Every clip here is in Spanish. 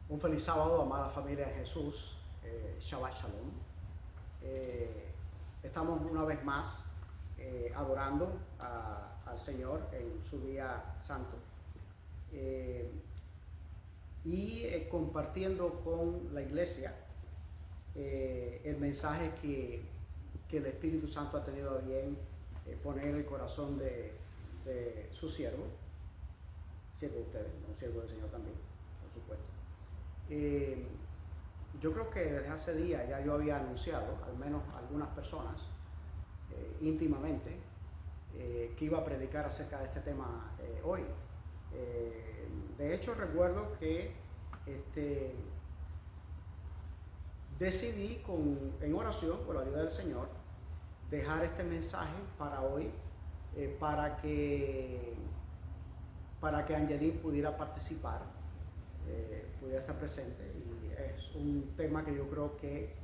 Un feliz sábado, amada familia de Jesús, Shabbat Shalom. Estamos una vez más adorando al Señor en su día santo y compartiendo con la iglesia el mensaje que el Espíritu Santo ha tenido a bien poner en el corazón de su siervo de ustedes, un siervo del Señor también, por supuesto. Yo creo que desde hace días ya yo había anunciado, al menos a algunas personas, íntimamente, que iba a predicar acerca de este tema hoy. De hecho, recuerdo que decidí en oración, por la ayuda del Señor, dejar este mensaje para hoy, para que Angelín pudiera participar, pudiera estar presente, y es un tema que yo creo que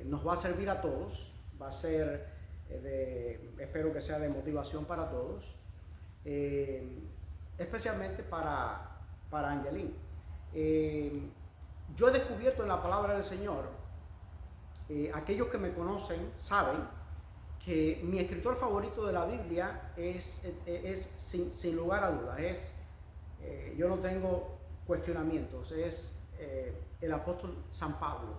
nos va a servir a todos, va a ser, espero que sea de motivación para todos, especialmente para Angelín. Yo he descubierto en la palabra del Señor, aquellos que me conocen saben que mi escritor favorito de la Biblia es sin lugar a dudas, yo no tengo cuestionamientos, es el apóstol San Pablo.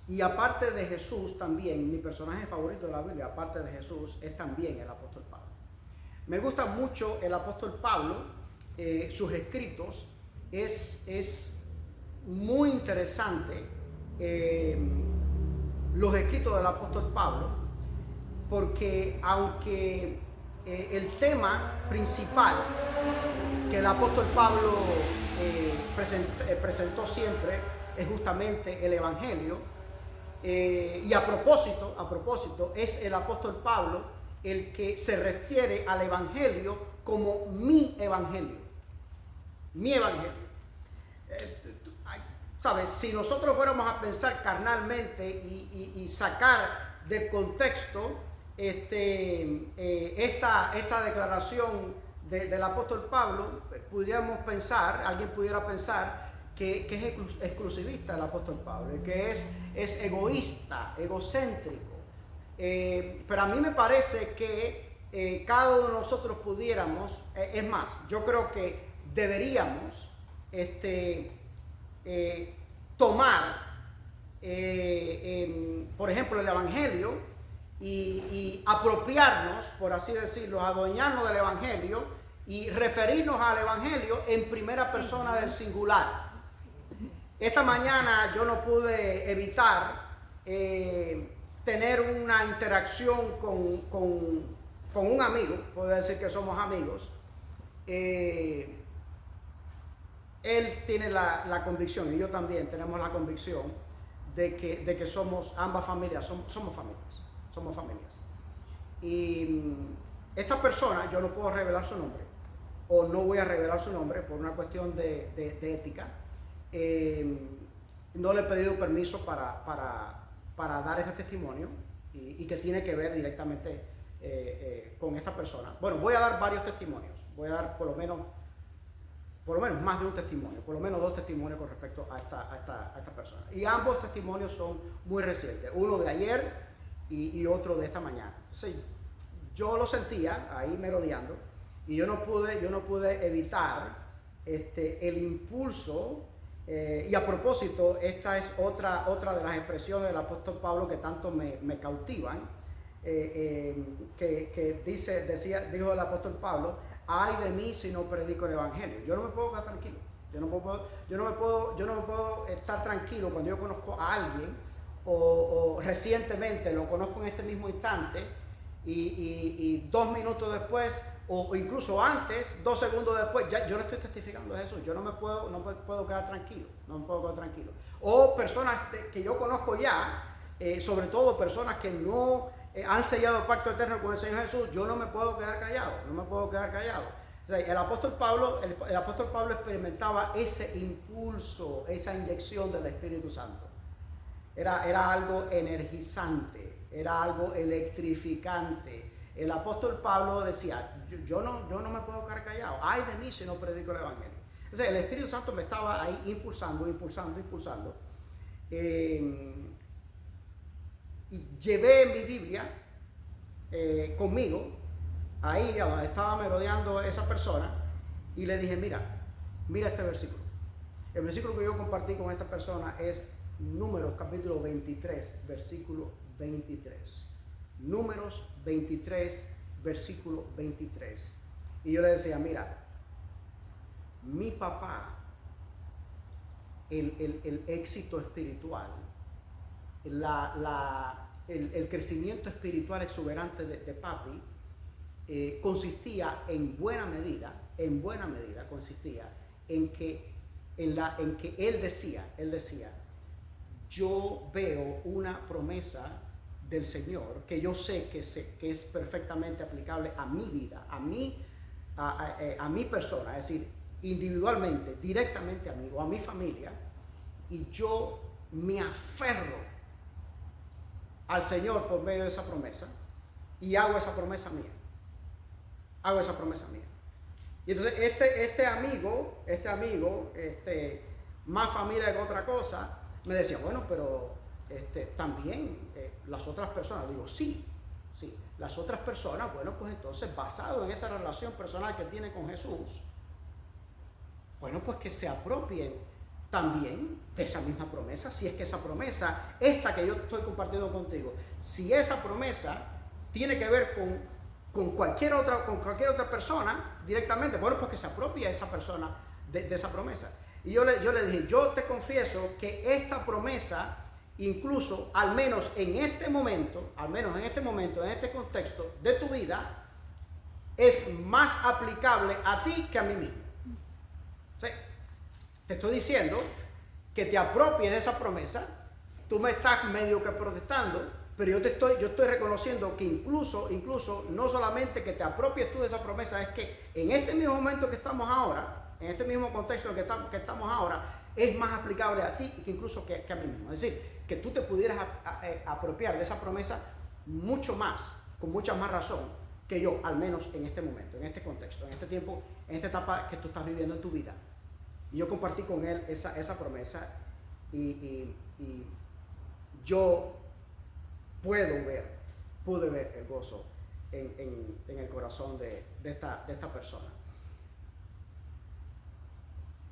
Y aparte de Jesús también, mi personaje favorito de la Biblia, aparte de Jesús, es también el apóstol Pablo. Me gusta mucho el apóstol Pablo, sus escritos, es muy interesante los escritos del apóstol Pablo, porque aunque el tema principal que el apóstol Pablo presentó siempre es justamente el Evangelio, y a propósito, es el apóstol Pablo el que se refiere al Evangelio como mi Evangelio. Mi Evangelio. ¿Sabes? Si nosotros fuéramos a pensar carnalmente y sacar del contexto esta declaración del apóstol Pablo, alguien pudiera pensar que es exclusivista el apóstol Pablo, que es egoísta, egocéntrico. Pero a mí me parece que cada uno de nosotros pudiéramos, es más, yo creo que deberíamos tomar, por ejemplo, el Evangelio y apropiarnos, por así decirlo, adueñarnos del Evangelio y referirnos al Evangelio en primera persona del singular. Esta mañana yo no pude evitar tener una interacción con un amigo, puedo decir que somos amigos. Él tiene la convicción, y yo también tenemos la convicción de que somos ambas familias, somos familias. Y esta persona, yo no puedo revelar su nombre, o no voy a revelar su nombre por una cuestión de ética. No le he pedido permiso para dar este testimonio y que tiene que ver directamente con esta persona. Bueno, voy a dar varios testimonios, voy a dar por lo menos más de un testimonio, por lo menos 2 testimonios con respecto a esta persona. Y ambos testimonios son muy recientes, uno de ayer y otro de esta mañana. Entonces, yo lo sentía ahí merodeando y yo no pude evitar el impulso, y a propósito, esta es otra de las expresiones del apóstol Pablo que tanto me cautivan, que dijo el apóstol Pablo: ay de mí si no predico el Evangelio. Yo no me puedo quedar tranquilo. Yo no me puedo estar tranquilo cuando yo conozco a alguien o recientemente lo conozco en este mismo instante y 2 minutos después o incluso antes, 2 segundos después, ya yo le estoy testificando de Jesús. Yo no me puedo quedar tranquilo. O personas que yo conozco ya, sobre todo personas que no han sellado el pacto eterno con el Señor Jesús, yo no me puedo quedar callado. O sea, el apóstol Pablo experimentaba ese impulso, esa inyección del Espíritu Santo. Era algo energizante, era algo electrificante. El apóstol Pablo decía: yo no me puedo quedar callado. Ay de mí si no predico el Evangelio. Entonces el Espíritu Santo me estaba ahí impulsando. Y llevé mi Biblia conmigo, ahí a donde estaba merodeando esa persona, y le dije, mira este versículo. El versículo que yo compartí con esta persona es Números capítulo 23, versículo 23. Números 23, versículo 23. Y yo le decía, mira, mi papá, el éxito espiritual, el crecimiento espiritual exuberante de papi, consistía en buena medida, consistía en que él decía, yo veo una promesa del Señor que yo sé que es perfectamente aplicable a mi vida, a mi persona, es decir, individualmente, directamente a mí o a mi familia, y yo me aferro al Señor por medio de esa promesa y hago esa promesa mía. Y entonces este amigo, más familia que otra cosa, me decía, bueno, pero también las otras personas. Digo, sí, las otras personas, bueno, pues entonces basado en esa relación personal que tiene con Jesús, bueno, pues que se apropien también de esa misma promesa, si es que esa promesa, esta que yo estoy compartiendo contigo, si esa promesa tiene que ver con cualquier otra persona directamente, bueno, pues que se apropie esa persona de esa promesa. Y yo le dije, yo te confieso que esta promesa, incluso al menos en este momento, en este contexto de tu vida, es más aplicable a ti que a mí mismo. ¿Sí? Te estoy diciendo que te apropies de esa promesa. Tú me estás medio que protestando, pero yo estoy reconociendo que incluso no solamente que te apropies tú de esa promesa, es que en este mismo momento que estamos ahora, en este mismo contexto en que estamos ahora, es más aplicable a ti que incluso que a mí mismo. Es decir, que tú te pudieras apropiar de esa promesa mucho más, con mucha más razón que yo, al menos en este momento, en este contexto, en este tiempo, en esta etapa que tú estás viviendo en tu vida. Y yo compartí con él esa promesa y yo pude ver el gozo en el corazón de esta persona.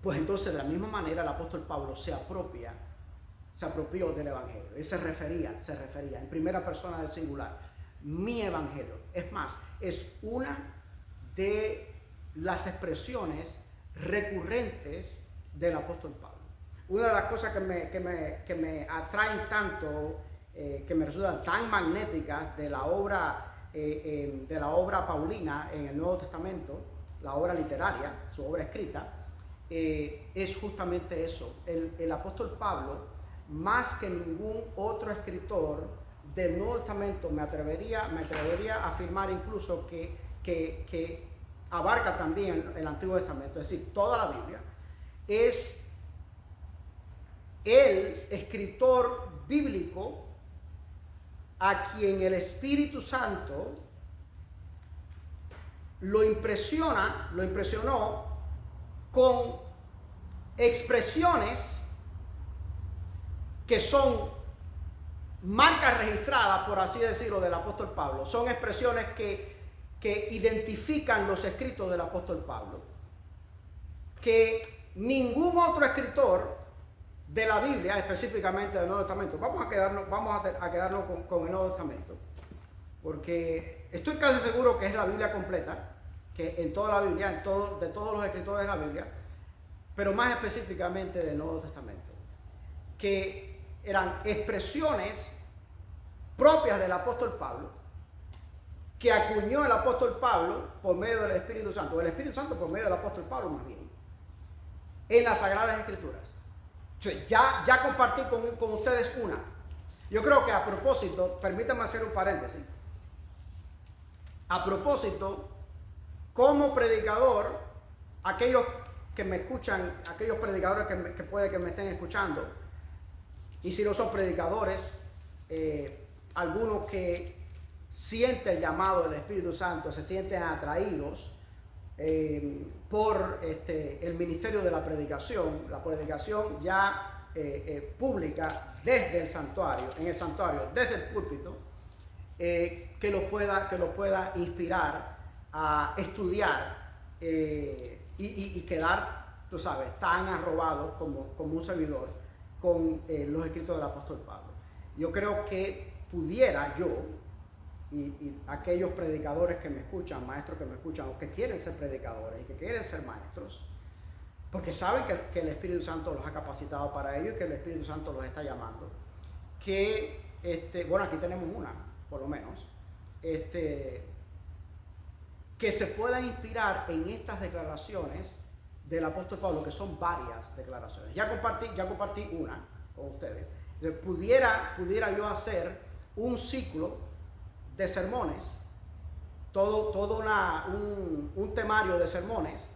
Pues entonces de la misma manera el apóstol Pablo se apropió del evangelio. Él se refería en primera persona del singular, mi evangelio. Es más, es una de las expresiones recurrentes del apóstol Pablo. Una de las cosas que me atraen tanto, que me resultan tan magnéticas de la obra paulina en el Nuevo Testamento, la obra literaria, su obra escrita, es justamente eso. El apóstol Pablo, más que ningún otro escritor del Nuevo Testamento, me atrevería a afirmar incluso que abarca también el Antiguo Testamento, es decir, toda la Biblia, es el escritor bíblico a quien el Espíritu Santo lo impresionó con expresiones que son marcas registradas, por así decirlo, del apóstol Pablo. Son expresiones que identifican los escritos del apóstol Pablo, que ningún otro escritor de la Biblia, específicamente del Nuevo Testamento, vamos a quedarnos con el Nuevo Testamento, porque estoy casi seguro que es la Biblia completa, que en toda la Biblia, de todos los escritores de la Biblia, pero más específicamente del Nuevo Testamento, que eran expresiones propias del apóstol Pablo, que acuñó el apóstol Pablo por medio del Espíritu Santo, o el Espíritu Santo por medio del apóstol Pablo más bien, en las Sagradas Escrituras. O sea, ya compartí con ustedes una. Yo creo que a propósito, permítanme hacer un paréntesis, a propósito, como predicador, aquellos que me escuchan, aquellos predicadores que puede que me estén escuchando, y si no son predicadores, algunos que sienten el llamado del Espíritu Santo, se sienten atraídos por el ministerio de la predicación ya pública desde el santuario, desde el púlpito, que los pueda inspirar a estudiar y quedar, tú sabes, tan arrobado como un servidor con los escritos del apóstol Pablo. Yo creo que pudiera yo, y aquellos predicadores que me escuchan, maestros que me escuchan, o que quieren ser predicadores y que quieren ser maestros, porque saben que el Espíritu Santo los ha capacitado para ello y que el Espíritu Santo los está llamando, que, bueno, aquí tenemos una, por lo menos, que se puedan inspirar en estas declaraciones del apóstol Pablo, que son varias declaraciones. Ya compartí una con ustedes. Entonces, pudiera yo hacer un ciclo de sermones, todo un temario de sermones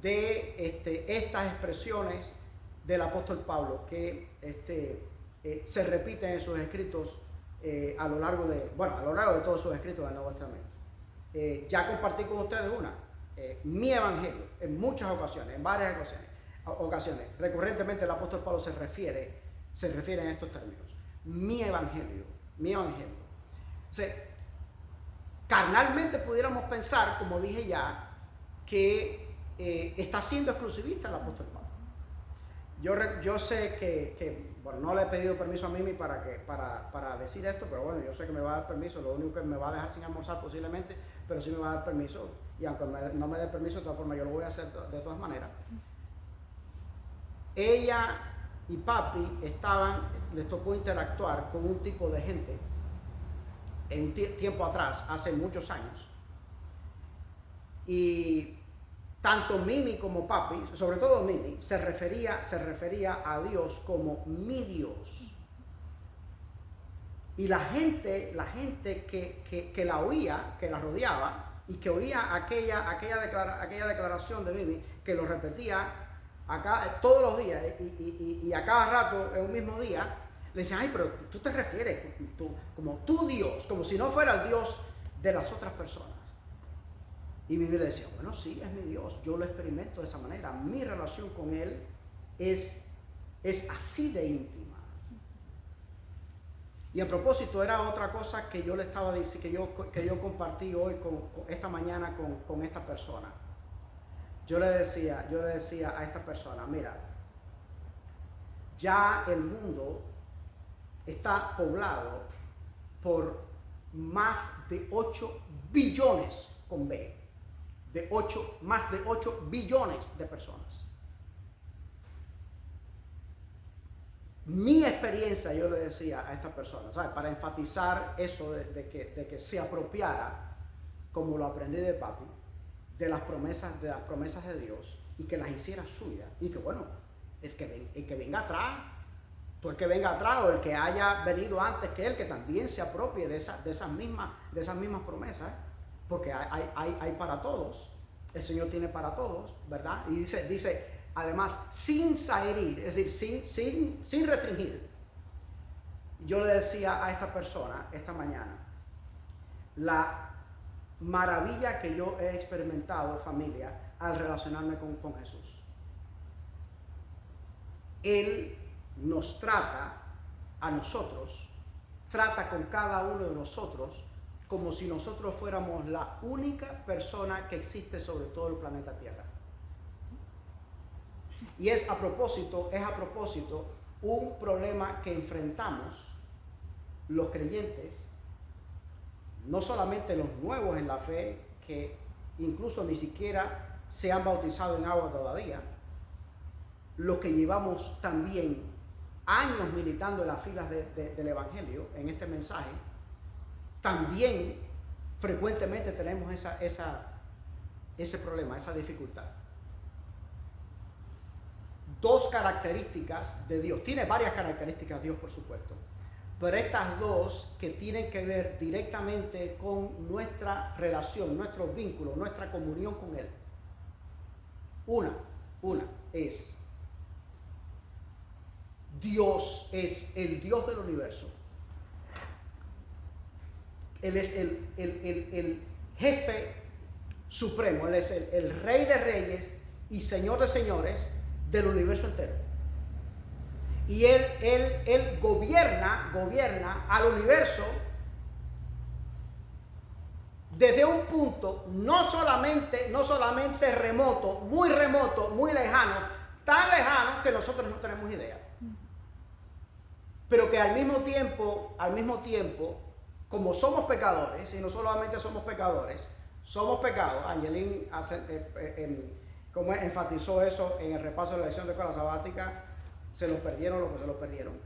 de estas expresiones del apóstol Pablo que se repiten en sus escritos a lo largo de todos sus escritos del Nuevo Testamento. Ya compartí con ustedes mi evangelio en muchas ocasiones, en varias ocasiones. Recurrentemente el apóstol Pablo se refiere en estos términos. Mi evangelio. O sea, carnalmente pudiéramos pensar, como dije ya, que está siendo exclusivista el apóstol Pablo. Yo sé que bueno, no le he pedido permiso a Mimi para decir esto, pero bueno, yo sé que me va a dar permiso. Lo único que me va a dejar sin almorzar posiblemente, pero sí me va a dar permiso. Y aunque no me dé permiso, de todas formas yo lo voy a hacer de todas maneras. Ella y papi les tocó interactuar con un tipo de gente en tiempo atrás, hace muchos años. Y tanto Mimi como papi, sobre todo Mimi, se refería a Dios como mi Dios. Y la gente que la oía, que la rodeaba y que oía aquella declaración de Mimi, que lo repetía todos los días y a cada rato en un mismo día, le decían, ay, pero tú te refieres como tu Dios, como si no fuera el Dios de las otras personas. Y Mimi le decía, bueno, sí, es mi Dios, yo lo experimento de esa manera, mi relación con Él es así de íntima. Y a propósito, era otra cosa que yo le estaba diciendo, que yo compartí hoy esta mañana con esta persona. Yo le decía a esta persona, mira, ya el mundo está poblado por más de 8 billones con B, más de 8 billones de personas. Mi experiencia, yo le decía a esta persona, ¿sabes? Para enfatizar eso de que se apropiara, como lo aprendí de papi, de las promesas de Dios y que las hiciera suyas. Y que bueno, el que venga atrás, todo el que venga atrás o el que haya venido antes que él, que también se apropie de esas mismas promesas, porque hay para todos. El Señor tiene para todos, ¿verdad? Y dice además, sin saherir, es decir, sin restringir. Yo le decía a esta persona esta mañana, la maravilla que yo he experimentado, familia, al relacionarme con Jesús. Él nos trata a nosotros, trata con cada uno de nosotros como si nosotros fuéramos la única persona que existe sobre todo el planeta Tierra. Y es a propósito un problema que enfrentamos los creyentes, no solamente los nuevos en la fe, que incluso ni siquiera se han bautizado en agua todavía, los que llevamos también años militando en las filas del Evangelio, en este mensaje, también frecuentemente tenemos ese problema, esa dificultad. Dos características de Dios. Tiene varias características Dios, por supuesto. Pero estas dos que tienen que ver directamente con nuestra relación, nuestro vínculo, nuestra comunión con Él. Una es, Dios es el Dios del universo. Él es el jefe supremo. Él es el Rey de reyes y Señor de señores del universo entero. Y Él gobierna al universo desde un punto no solamente remoto, muy lejano, tan lejano que nosotros no tenemos idea. Pero que al mismo tiempo, como somos pecadores, y no solamente somos pecadores, somos pecados. Angelín como enfatizó eso en el repaso de la lección de escuela sabática, se los perdieron lo que se los perdieron.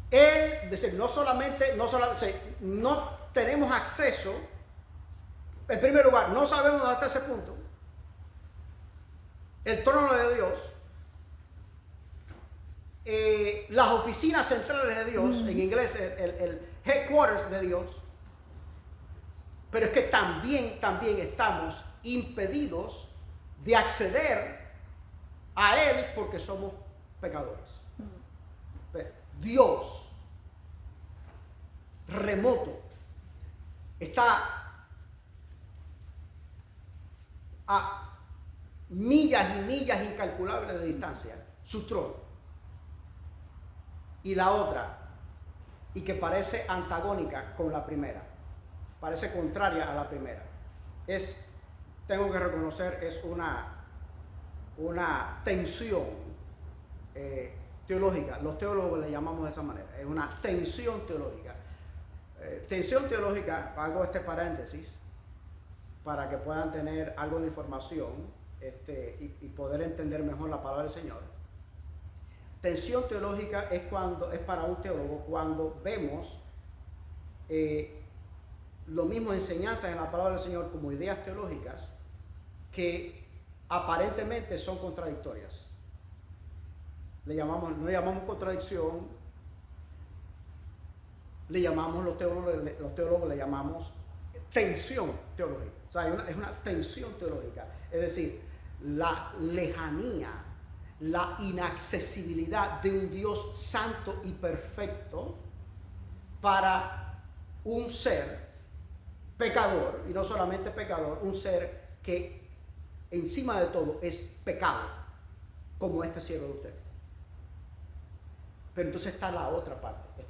Él dice, no tenemos acceso. En primer lugar, no sabemos dónde está ese punto. El trono de Dios, las oficinas centrales de Dios, en inglés el headquarters de Dios. Pero es que también estamos impedidos de acceder a Él porque somos pecadores. Dios, remoto, está a millas y millas incalculables de distancia, su trono. Y la otra, y que parece antagónica con la primera, parece contraria a la primera, tengo que reconocer, es una tensión teológica. Los teólogos le llamamos de esa manera, es una tensión teológica. Tensión teológica, hago este paréntesis para que puedan tener algo de información y poder entender mejor la palabra del Señor. Tensión teológica es para un teólogo cuando vemos lo mismo enseñanzas en la palabra del Señor como ideas teológicas que aparentemente son contradictorias. No le llamamos contradicción, los teólogos le llamamos tensión teológica. O sea, es una tensión teológica. Es decir, la lejanía, la inaccesibilidad de un Dios santo y perfecto para un ser pecador, y no solamente pecador, un ser que encima de todo es pecado, como este siervo de usted. Pero entonces está la otra parte,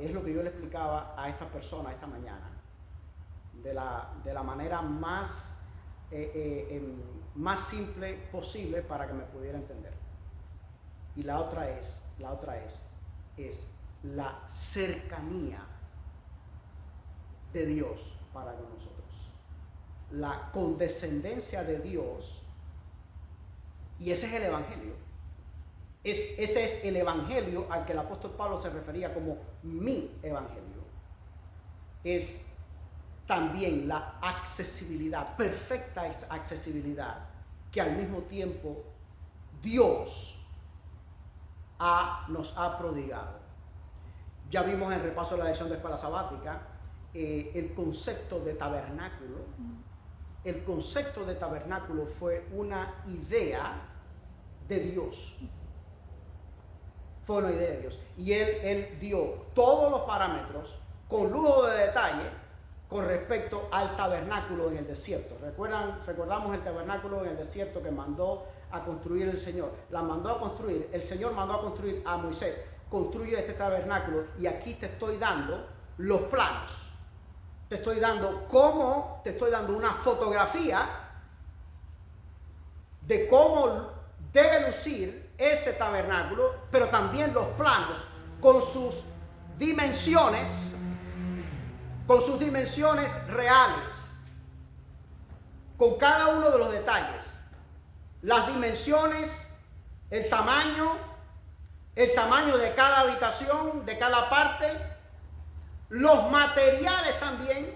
es lo que yo le explicaba a esta persona esta mañana, de la manera más simple posible para que me pudiera entender. Y la otra es la cercanía de Dios para con nosotros, la condescendencia de Dios, y ese es el evangelio. Ese es el evangelio al que el apóstol Pablo se refería como mi evangelio. Es también la accesibilidad, perfecta accesibilidad, que al mismo tiempo Dios nos ha prodigado. Ya vimos en el repaso de la lección de escuela sabática el concepto de tabernáculo. El concepto de tabernáculo fue una idea de Dios. Fue una idea de Dios. Y él dio todos los parámetros con lujo de detalle con respecto al tabernáculo en el desierto. Recordamos el tabernáculo en el desierto que mandó a construir el Señor. El Señor mandó a construir a Moisés. Construye este tabernáculo y aquí te estoy dando los planos. Te estoy dando una fotografía de cómo debe lucir ese tabernáculo, pero también los planos con sus dimensiones reales, con cada uno de los detalles, las dimensiones, el tamaño de cada habitación, de cada parte, los materiales también.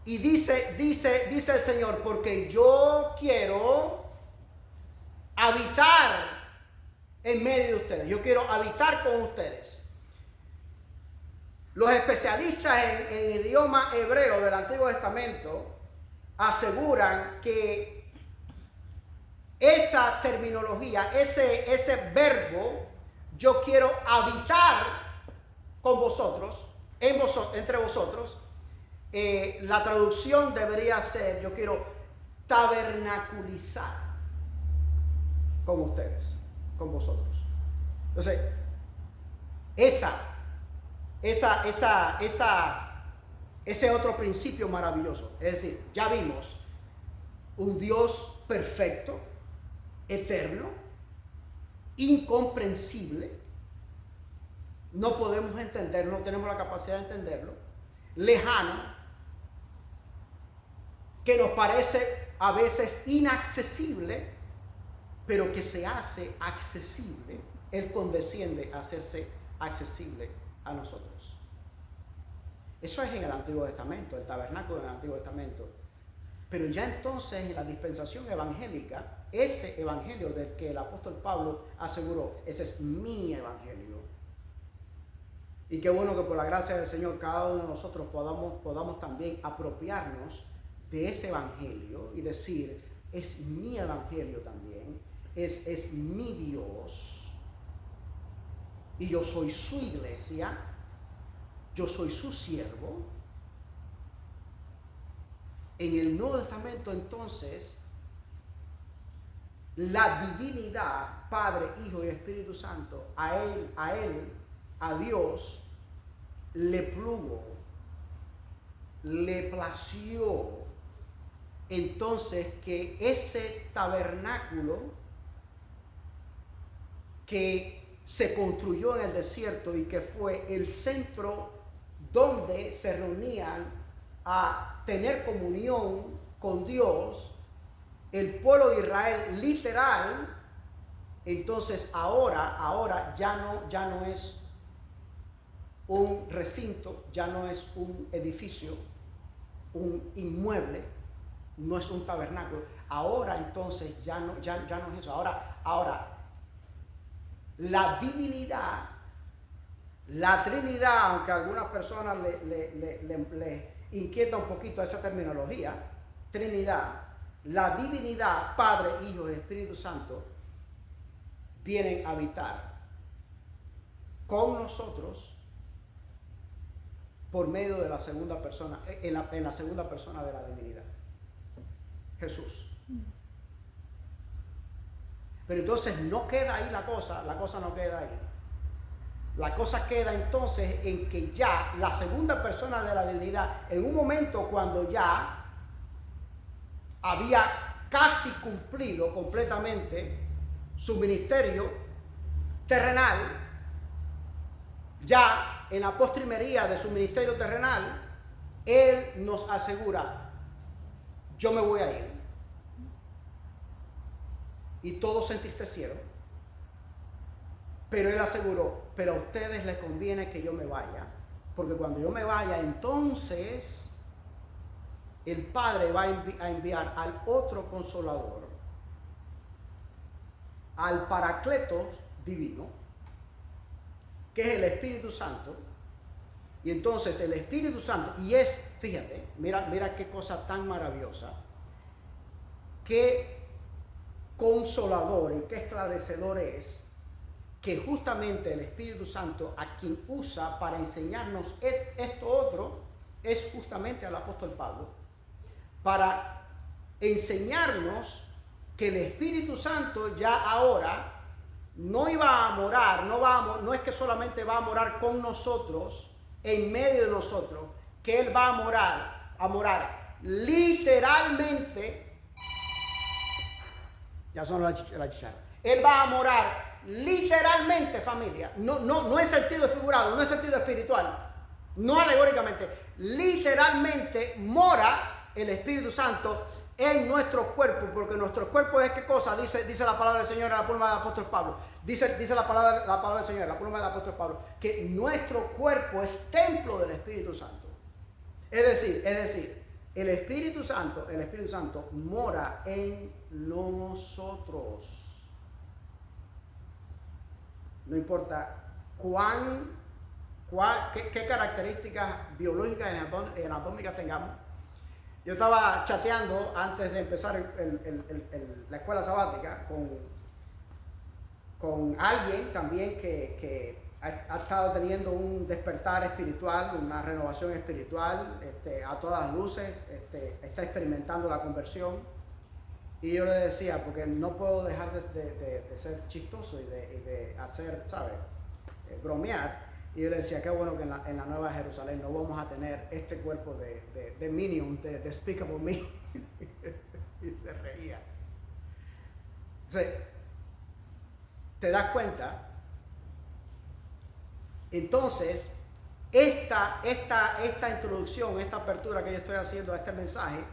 Y dice el Señor, porque yo quiero habitar en medio de ustedes, yo quiero habitar con ustedes. Los especialistas en idioma hebreo del Antiguo Testamento aseguran que esa terminología, ese verbo, yo quiero habitar con vosotros, entre vosotros, la traducción debería ser, yo quiero tabernaculizar con ustedes, con vosotros. Entonces, ese otro principio maravilloso. Es decir, ya vimos un Dios perfecto, eterno, incomprensible. No podemos entenderlo, no tenemos la capacidad de entenderlo. Lejano, que nos parece a veces inaccesible, pero que se hace accesible. Él condesciende a hacerse accesible a nosotros. Eso es en el Antiguo Testamento, el tabernáculo en el Antiguo Testamento. Pero ya entonces en la dispensación evangélica, ese evangelio del que el apóstol Pablo aseguró, ese es mi evangelio. Y qué bueno que por la gracia del Señor cada uno de nosotros podamos también apropiarnos de ese evangelio y decir, es mi evangelio también, es mi Dios, y yo soy su iglesia, yo soy su siervo. En el Nuevo Testamento entonces, la divinidad, Padre, Hijo y Espíritu Santo, a Dios, le plugo, le plació entonces que ese tabernáculo que se construyó en el desierto y que fue el centro donde se reunían a tener comunión con Dios, el pueblo de Israel literal, entonces ahora ya no es un recinto, ya no es un edificio, un inmueble, no es un tabernáculo. Ahora entonces ya no es eso. Ahora la divinidad, la Trinidad, aunque a algunas personas le inquieta un poquito esa terminología, Trinidad, la divinidad, Padre, Hijo y Espíritu Santo, vienen a habitar con nosotros por medio de la segunda persona, en la segunda persona de la divinidad, Jesús. Pero entonces no queda ahí la cosa no queda ahí. La cosa queda entonces en que ya la segunda persona de la divinidad, en un momento cuando ya había casi cumplido completamente su ministerio terrenal, ya en la postrimería de su ministerio terrenal, Él nos asegura, yo me voy a ir. Y todos se entristecieron, pero Él aseguró, pero a ustedes les conviene que yo me vaya, porque cuando yo me vaya, entonces el Padre va a enviar al otro Consolador, al Paracleto divino, que es el Espíritu Santo. Y entonces el Espíritu Santo, y es, fíjate, mira qué cosa tan maravillosa, qué consolador y qué esclarecedor es, que justamente el Espíritu Santo, a quien usa para enseñarnos esto otro, es justamente al apóstol Pablo, para enseñarnos que el Espíritu Santo ya ahora no iba a morar, no es que solamente va a morar con nosotros, en medio de nosotros, que Él va a morar literalmente. Ya son la chicharra. Él va a morar literalmente, familia, no en sentido figurado, no en sentido espiritual, no alegóricamente, literalmente mora el Espíritu Santo en nuestro cuerpo, porque nuestro cuerpo es qué cosa, dice la palabra del Señor en la pluma del apóstol Pablo, dice la palabra del Señor en la pluma del apóstol Pablo, que nuestro cuerpo es templo del Espíritu Santo. Es decir, el Espíritu Santo mora en nosotros. No importa qué características biológicas y anatómicas tengamos. Yo estaba chateando antes de empezar la escuela sabática con alguien también que ha estado teniendo un despertar espiritual, una renovación espiritual, a todas las luces, está experimentando la conversión. Y yo le decía, porque no puedo dejar de ser chistoso y de hacer, ¿sabes? Bromear. Y yo le decía, qué bueno que en la Nueva Jerusalén no vamos a tener este cuerpo de Minion, de Despicable Me. Y se reía. Entonces, ¿te das cuenta? Entonces, esta introducción, esta apertura que yo estoy haciendo a este mensaje,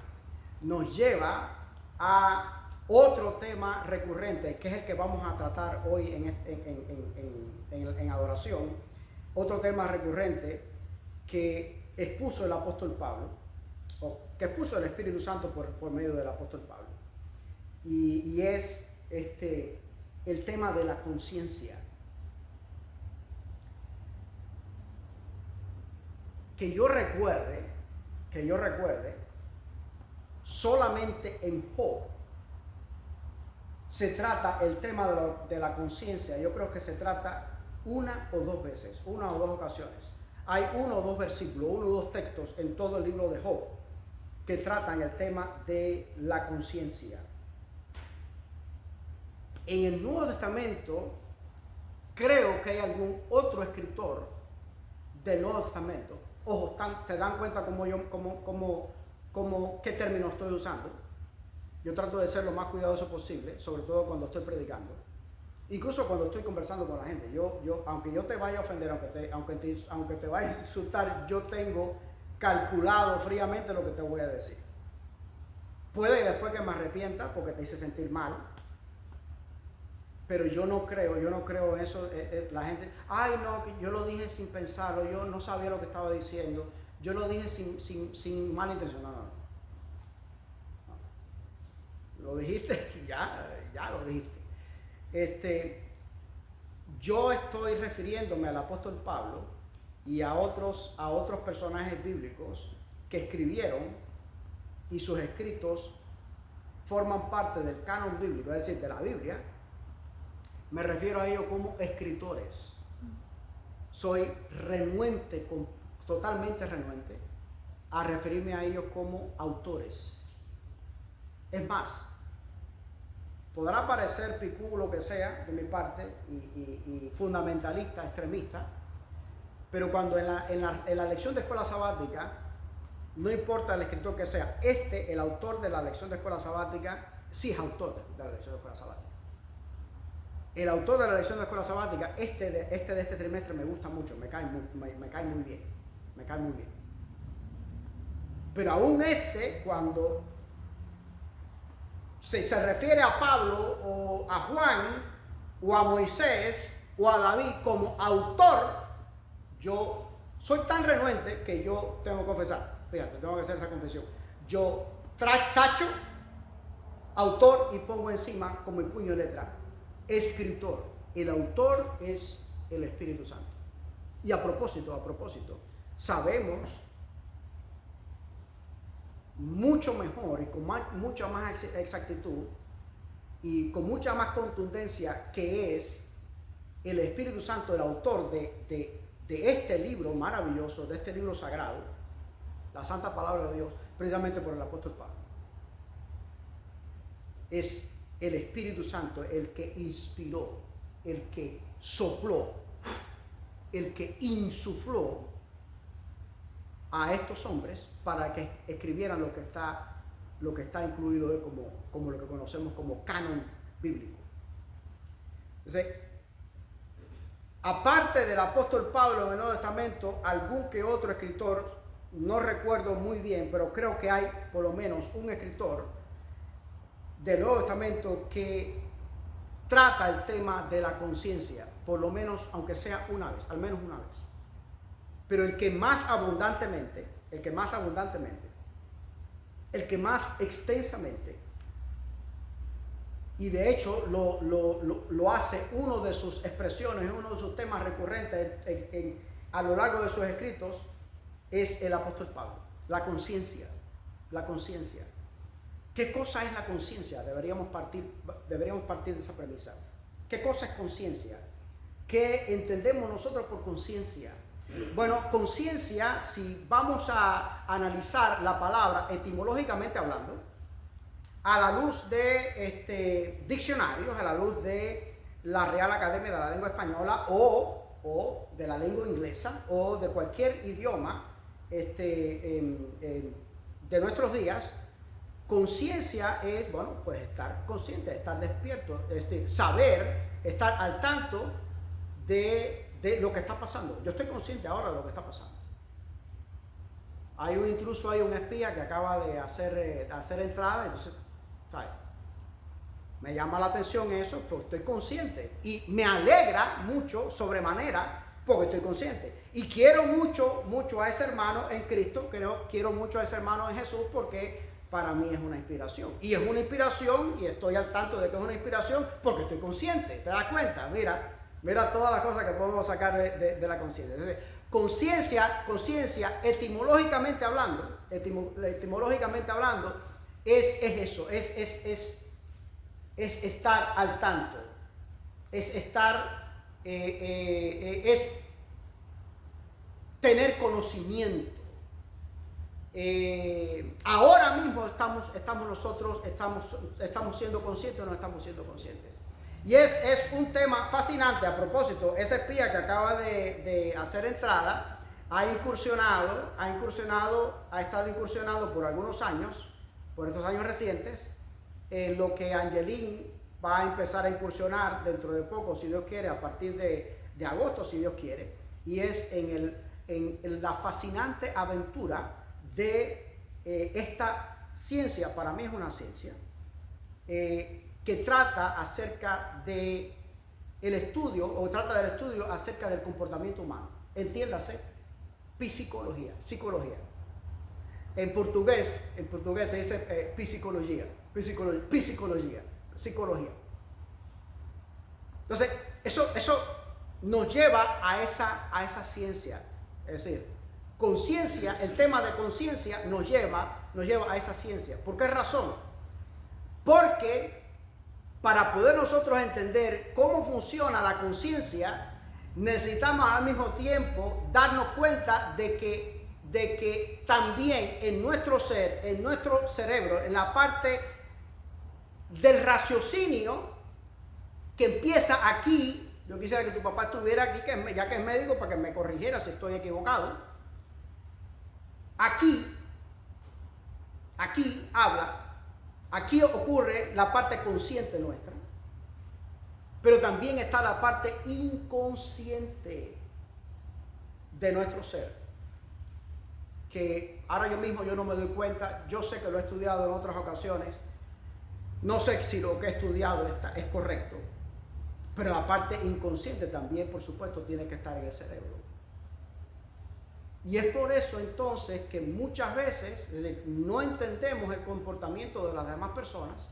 nos lleva a otro tema recurrente, que es el que vamos a tratar hoy en adoración. Otro tema recurrente que expuso el apóstol Pablo, o que expuso el Espíritu Santo por medio del apóstol Pablo. Y es el tema de la conciencia. Que yo recuerde, solamente en Job se trata el tema de la conciencia. Yo creo que se trata una o dos veces, una o dos ocasiones. Hay uno o dos versículos, uno o dos textos en todo el libro de Job que tratan el tema de la conciencia. En el Nuevo Testamento, creo que hay algún otro escritor del Nuevo Testamento. Ojo, ¿te dan cuenta qué término estoy usando? Yo trato de ser lo más cuidadoso posible, sobre todo cuando estoy predicando. Incluso cuando estoy conversando con la gente. Aunque yo te vaya a ofender, aunque te vaya a insultar, yo tengo calculado fríamente lo que te voy a decir. Puede después que me arrepienta porque te hice sentir mal. Pero yo no creo en eso. La gente, ay no, yo lo dije sin pensarlo, yo no sabía lo que estaba diciendo, yo lo dije sin mala intención. No. Lo dijiste y ya lo dijiste. Yo estoy refiriéndome al apóstol Pablo y a otros personajes bíblicos que escribieron, y sus escritos forman parte del canon bíblico, es decir, de la Biblia. Me refiero a ellos como escritores. Soy totalmente renuente a referirme a ellos como autores. Es más, podrá parecer picú lo que sea de mi parte y fundamentalista, extremista, pero cuando en la lección de escuela sabática, no importa el escritor que sea, el autor de la lección de escuela sabática, sí es autor de la lección de escuela sabática. El autor de la lección de escuela sabática, de este trimestre me gusta mucho, me cae muy bien. Pero aún cuando se refiere a Pablo o a Juan o a Moisés o a David como autor, yo soy tan renuente que yo tengo que confesar. Fíjate, tengo que hacer esta confesión. Yo tacho autor y pongo encima con mi puño de letra escritor. El autor es el Espíritu Santo. Y a propósito, sabemos mucho mejor y con mucha más exactitud y con mucha más contundencia que es el Espíritu Santo, el autor de este libro maravilloso, de este libro sagrado, la Santa Palabra de Dios, precisamente por el apóstol Pablo. Es el Espíritu Santo el que inspiró, el que sopló, el que insufló a estos hombres para que escribieran lo que está incluido como lo que conocemos como canon bíblico. Entonces, aparte del apóstol Pablo en el Nuevo Testamento, algún que otro escritor, no recuerdo muy bien, pero creo que hay por lo menos un escritor del Nuevo Testamento que trata el tema de la conciencia, por lo menos, aunque sea una vez, al menos una vez. Pero el que más abundantemente, el que más extensamente, y de hecho lo hace uno de sus expresiones, uno de sus temas recurrentes a lo largo de sus escritos, es el apóstol Pablo. La conciencia. ¿Qué cosa es la conciencia? Deberíamos partir de esa premisa. ¿Qué cosa es conciencia? ¿Qué entendemos nosotros por conciencia? Bueno, conciencia, si vamos a analizar la palabra etimológicamente hablando, a la luz de diccionarios, a la luz de la Real Academia de la Lengua Española o de la lengua inglesa o de cualquier idioma de nuestros días, conciencia es, bueno, pues estar consciente, estar despierto, es decir, saber, estar al tanto de lo que está pasando. Yo estoy consciente ahora de lo que está pasando. Hay un espía que acaba de hacer entrada, entonces, ¿sabes? Me llama la atención eso, pues estoy consciente. Y me alegra mucho, sobremanera, porque estoy consciente. Y quiero mucho, mucho a ese hermano en Cristo, quiero mucho a ese hermano en Jesús, porque para mí es una inspiración. Y es una inspiración, y estoy al tanto de que es una inspiración, porque estoy consciente. ¿Te das cuenta? Mira todas las cosas que podemos sacar de la conciencia. Conciencia, etimológicamente hablando, es eso, es estar al tanto, es tener conocimiento. Ahora mismo estamos siendo conscientes o no estamos siendo conscientes. Y es un tema fascinante. A propósito, ese espía que acaba de hacer entrada ha estado incursionando por algunos años, por estos años recientes, en lo que Angelín va a empezar a incursionar dentro de poco, si Dios quiere, a partir de agosto, si Dios quiere, y es en la fascinante aventura de esta ciencia. Para mí es una ciencia que trata acerca de el estudio, o trata del estudio acerca del comportamiento humano. Entiéndase, psicología. En portugués se dice psicología. Entonces, eso nos lleva a esa ciencia. Es decir, conciencia, el tema de conciencia nos lleva a esa ciencia. ¿Por qué razón? Porque para poder nosotros entender cómo funciona la conciencia, necesitamos al mismo tiempo darnos cuenta de que también en nuestro ser, en nuestro cerebro, en la parte del raciocinio que empieza aquí. Yo quisiera que tu papá estuviera aquí, ya que es médico, para que me corrigiera si estoy equivocado. Aquí ocurre la parte consciente nuestra, pero también está la parte inconsciente de nuestro ser, que ahora yo no me doy cuenta. Yo sé que lo he estudiado en otras ocasiones, no sé si lo que he estudiado es correcto, pero la parte inconsciente también, por supuesto, tiene que estar en el cerebro. Y es por eso entonces que muchas veces, es decir, no entendemos el comportamiento de las demás personas,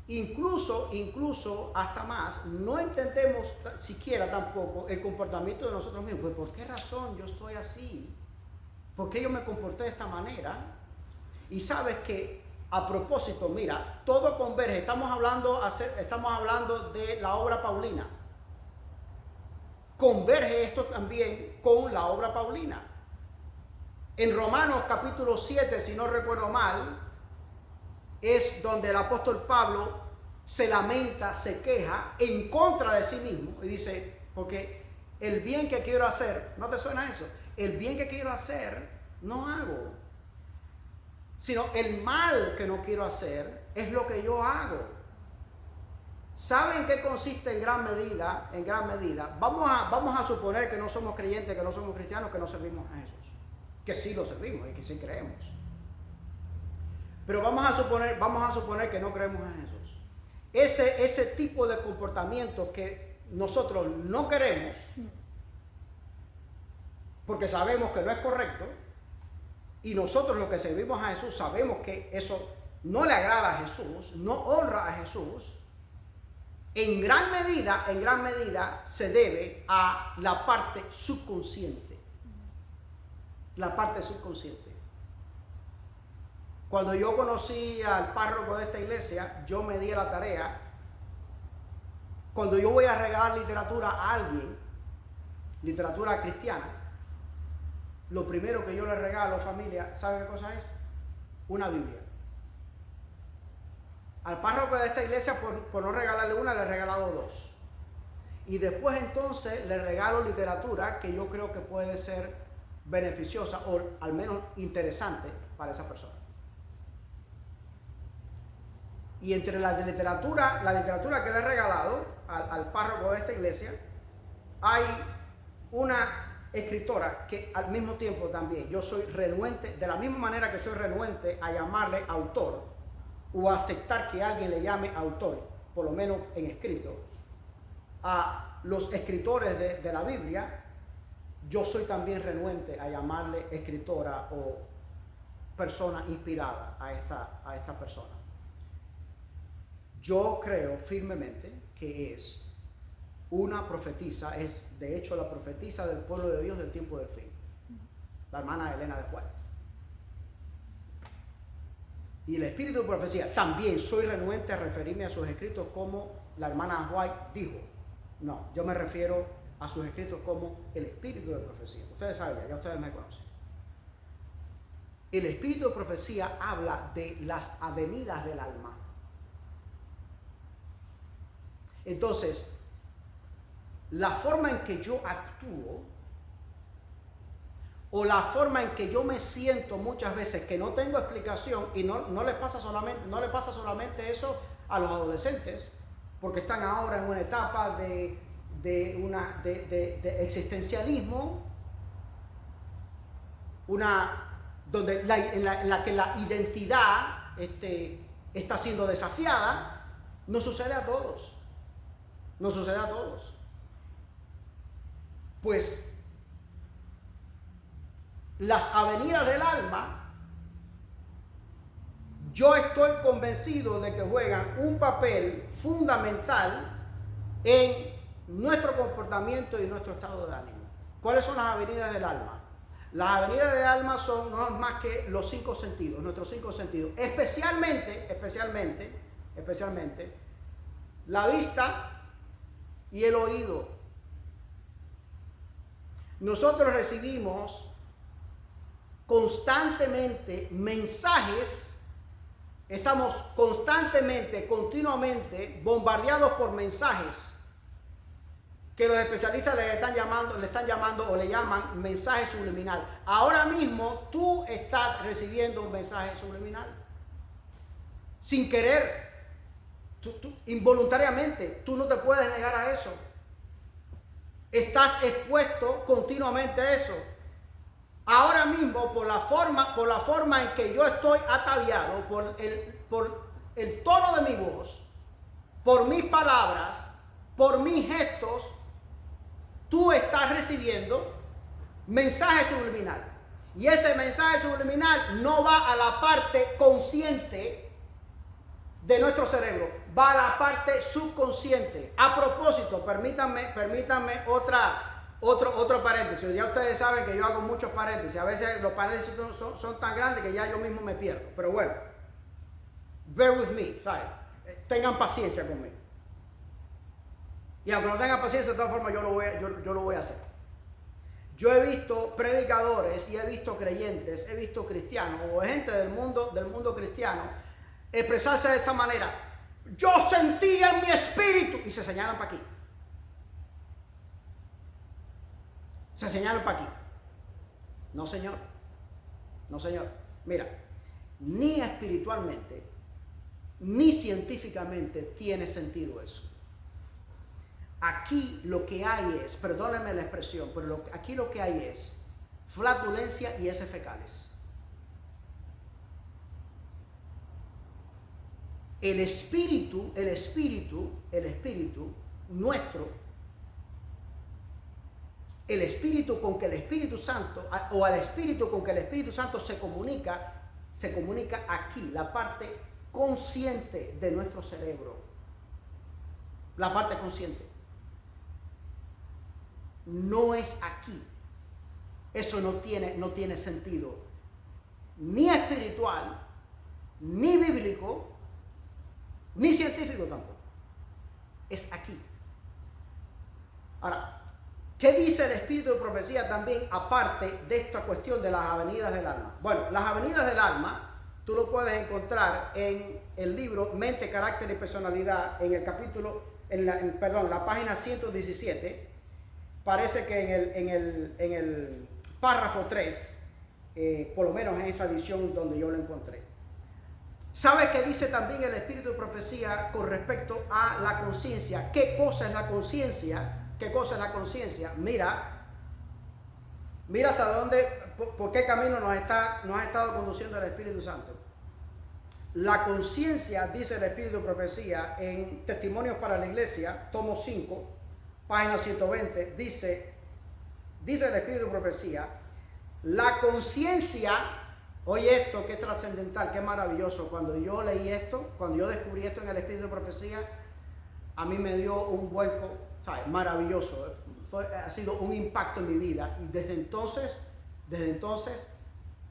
incluso hasta más, no entendemos siquiera tampoco el comportamiento de nosotros mismos. Pues, ¿por qué razón yo estoy así? ¿Por qué yo me comporté de esta manera? Y sabes que, a propósito, mira, todo converge. Estamos hablando de la obra paulina. Converge esto también con la obra paulina. En Romanos capítulo 7, si no recuerdo mal, es donde el apóstol Pablo se lamenta, se queja en contra de sí mismo y dice, porque el bien que quiero hacer, ¿no te suena eso? El bien que quiero hacer no hago, sino el mal que no quiero hacer es lo que yo hago. ¿Saben qué consiste en gran medida? Vamos a suponer que no somos creyentes, que no somos cristianos, que no servimos a Jesús. Que sí lo servimos y que sí creemos. Pero vamos a suponer que no creemos a Jesús. Ese tipo de comportamiento que nosotros no queremos, porque sabemos que no es correcto, y nosotros los que servimos a Jesús sabemos que eso no le agrada a Jesús, no honra a Jesús, en gran medida se debe a la parte subconsciente. La parte subconsciente. Cuando yo conocí al párroco de esta iglesia, yo me di a la tarea, Cuando yo voy a regalar literatura a alguien, literatura cristiana, lo primero que yo le regalo, familia, ¿sabe qué cosa es? Una Biblia. Al párroco de esta iglesia, por no regalarle una, le he regalado 2. Y después entonces le regalo literatura que yo creo que puede ser beneficiosa o al menos interesante para esa persona. Y entre la literatura que le he regalado al párroco de esta iglesia, hay una escritora que al mismo tiempo también yo soy renuente, de la misma manera que soy renuente a llamarle autor o a aceptar que alguien le llame autor, por lo menos en escrito, a los escritores de la Biblia, yo soy también renuente a llamarle escritora o persona inspirada a esta persona. Yo creo firmemente que es una profetisa, es de hecho la profetisa del pueblo de Dios del tiempo del fin, la hermana Elena de White. Y el espíritu de profecía, también soy renuente a referirme a sus escritos como la hermana White dijo. No, yo me refiero a sus escritos como el espíritu de profecía. Ustedes saben, ya ustedes me conocen. El espíritu de profecía habla de las avenidas del alma. Entonces, la forma en que yo actúo o la forma en que yo me siento muchas veces que no tengo explicación, y no le pasa solamente eso a los adolescentes, porque están ahora en una etapa de existencialismo, en la que la identidad está siendo desafiada. No sucede a todos. No sucede a todos. Pues las avenidas del alma, yo estoy convencido de que juegan un papel fundamental en nuestro comportamiento y nuestro estado de ánimo. ¿Cuáles son las avenidas del alma? Las avenidas del alma no es más que los 5 sentidos, nuestros 5 sentidos, especialmente la vista y el oído. Nosotros recibimos constantemente mensajes, estamos continuamente bombardeados por mensajes que los especialistas le están llamando o le llaman mensaje subliminal. Ahora mismo tú estás recibiendo un mensaje subliminal. Sin querer, involuntariamente, tú no te puedes negar a eso. Estás expuesto continuamente a eso. Ahora mismo, por la forma en que yo estoy ataviado, por el tono de mi voz, por mis palabras, por mis gestos, tú estás recibiendo mensaje subliminal. Y ese mensaje subliminal no va a la parte consciente de nuestro cerebro, va a la parte subconsciente. A propósito, permítanme otro paréntesis. Ya ustedes saben que yo hago muchos paréntesis. A veces los paréntesis son tan grandes que ya yo mismo me pierdo. Pero bueno, bear with me, ¿sabes? Tengan paciencia conmigo. Y aunque no tengan paciencia, de todas formas yo lo voy a hacer. Yo he visto predicadores y he visto creyentes, he visto cristianos o gente del mundo cristiano expresarse de esta manera. Yo sentía en mi espíritu, y se señalan para aquí. Se señalan para aquí. No, señor. No, señor. Mira, ni espiritualmente, ni científicamente tiene sentido eso. Aquí lo que hay es, perdónenme la expresión, pero aquí lo que hay es flatulencia y heces fecales. El espíritu nuestro, el espíritu con que el Espíritu Santo, o al espíritu con que el Espíritu Santo se comunica aquí, la parte consciente de nuestro cerebro. La parte consciente. No es aquí. Eso no tiene sentido. Ni espiritual, ni bíblico, ni científico tampoco. Es aquí. Ahora, ¿qué dice el espíritu de profecía también aparte de esta cuestión de las avenidas del alma? Bueno, las avenidas del alma tú lo puedes encontrar en el libro Mente, Carácter y Personalidad, en el capítulo, la página 117. Parece que en el párrafo 3, por lo menos en esa edición donde yo lo encontré. ¿Sabes qué dice también el espíritu de profecía con respecto a la conciencia? ¿Qué cosa es la conciencia? ¿Qué cosa es la conciencia? Mira hasta dónde, por qué camino nos ha estado conduciendo el Espíritu Santo. La conciencia, dice el espíritu de profecía en Testimonios para la Iglesia, tomo 5, página 120, dice el espíritu de profecía, la conciencia, oye esto, qué trascendental, qué maravilloso. Cuando yo leí esto, cuando yo descubrí esto en el espíritu de profecía, a mí me dio un vuelco, ¿sabes? Maravilloso. Ha sido un impacto en mi vida. Y desde entonces,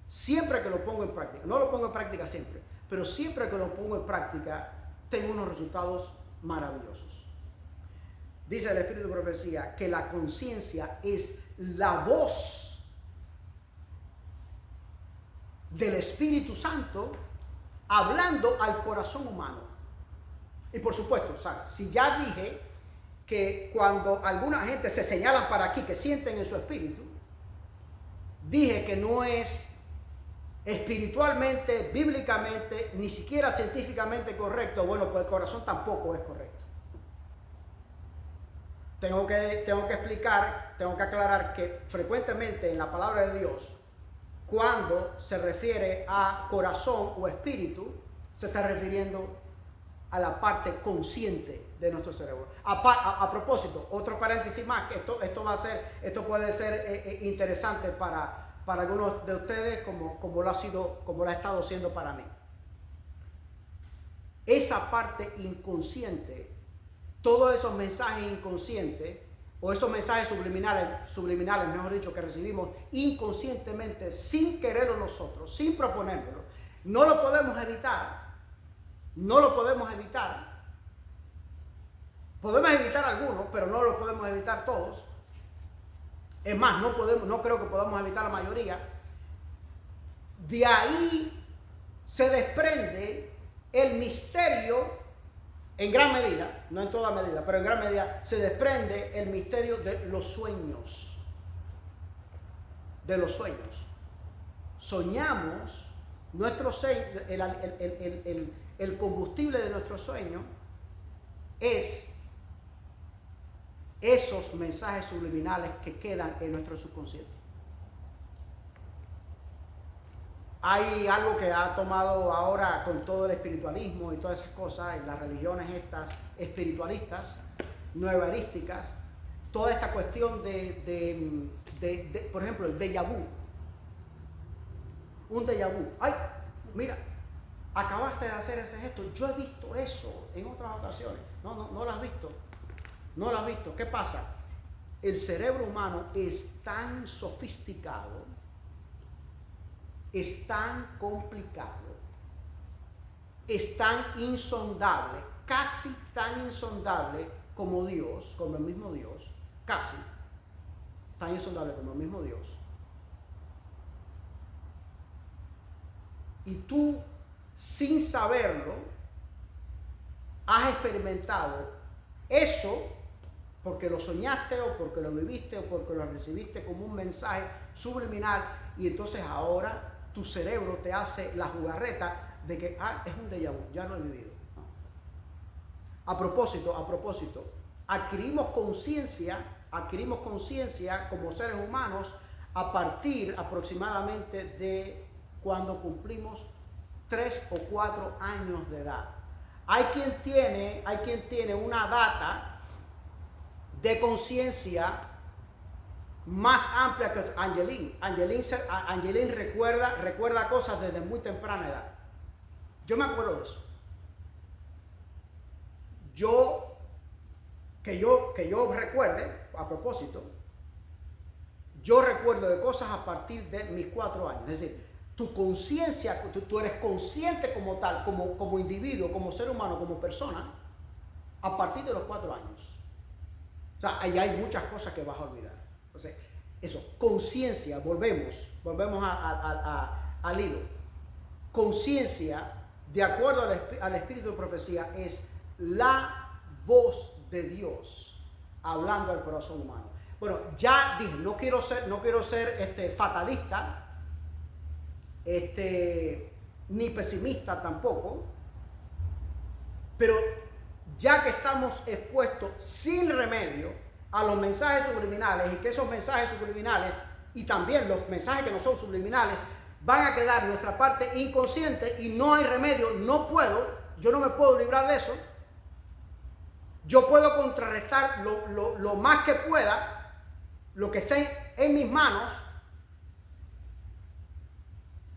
siempre que lo pongo en práctica, no lo pongo en práctica siempre, pero siempre que lo pongo en práctica, tengo unos resultados maravillosos. Dice el espíritu de profecía que la conciencia es la voz del Espíritu Santo hablando al corazón humano. Y por supuesto, ¿sabes? Si ya dije que cuando alguna gente se señalan para aquí, que sienten en su espíritu, dije que no es espiritualmente, bíblicamente, ni siquiera científicamente correcto. Bueno, pues el corazón tampoco es correcto. Tengo que explicar, tengo que aclarar que frecuentemente en la palabra de Dios, cuando se refiere a corazón o espíritu, se está refiriendo a la parte consciente de nuestro cerebro. A propósito, otro paréntesis más, que esto puede ser interesante para algunos de ustedes como lo ha estado siendo para mí. Esa parte inconsciente, todos esos mensajes inconscientes o esos mensajes subliminales, mejor dicho, que recibimos inconscientemente, sin quererlo nosotros, sin proponérmelo, no lo podemos evitar. No lo podemos evitar. Podemos evitar algunos, pero no lo podemos evitar todos. Es más, no creo que podamos evitar la mayoría. De ahí se desprende el misterio, en gran medida, no en toda medida, pero en gran medida, se desprende el misterio de los sueños. De los sueños. Soñamos, el combustible de nuestro sueño es esos mensajes subliminales que quedan en nuestro subconsciente. Hay algo que ha tomado ahora con todo el espiritualismo y todas esas cosas, y las religiones estas espiritualistas, nuevarísticas, toda esta cuestión de por ejemplo, el déjà vu. Un déjà vu. Ay, mira, acabaste de hacer ese gesto. Yo he visto eso en otras ocasiones. No lo has visto. No lo has visto. ¿Qué pasa? El cerebro humano es tan sofisticado, es tan complicado, es tan insondable, casi tan insondable como Dios, como el mismo Dios, casi tan insondable como el mismo Dios. Y tú, sin saberlo, has experimentado eso porque lo soñaste o porque lo viviste o porque lo recibiste como un mensaje subliminal, y entonces ahora tu cerebro te hace la jugarreta de que es un déjà vu, ya lo he vivido. A propósito, adquirimos conciencia como seres humanos a partir aproximadamente de cuando cumplimos 3 o 4 años de edad. Hay quien tiene una data de conciencia más amplia que Angeline. Angeline recuerda cosas desde muy temprana edad. Yo me acuerdo de eso. Que yo recuerde, a propósito, yo recuerdo de cosas a partir de mis 4 años. Es decir, tu conciencia, tú eres consciente como tal, como individuo, como ser humano, como persona, a partir de los 4 años. O sea, ahí hay muchas cosas que vas a olvidar. Entonces, eso, conciencia, volvemos al hilo. Conciencia, de acuerdo al espíritu de profecía, es la voz de Dios hablando al corazón humano. Bueno, ya dije, no quiero ser fatalista, ni pesimista tampoco, pero ya que estamos expuestos sin remedio a los mensajes subliminales y que esos mensajes subliminales y también los mensajes que no son subliminales van a quedar en nuestra parte inconsciente y no hay remedio, yo no me puedo librar de eso. Yo puedo contrarrestar lo más que pueda, lo que esté en mis manos,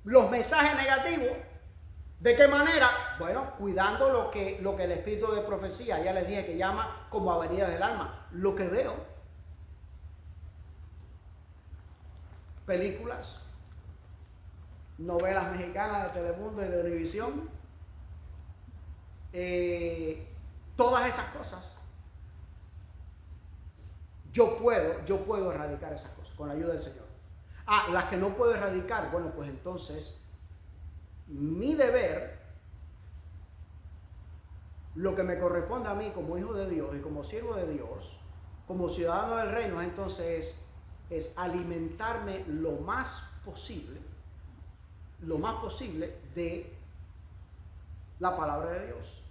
los mensajes negativos. ¿De qué manera? Bueno, cuidando lo que el espíritu de profecía, ya les dije que llama como avenida del alma. Lo que veo, películas, novelas mexicanas de Telemundo y de Univisión, todas esas cosas. Yo puedo erradicar esas cosas con la ayuda del Señor. Las que no puedo erradicar, bueno, pues entonces mi deber, lo que me corresponde a mí como hijo de Dios y como siervo de Dios, como ciudadano del reino, entonces es alimentarme lo más posible de la palabra de Dios.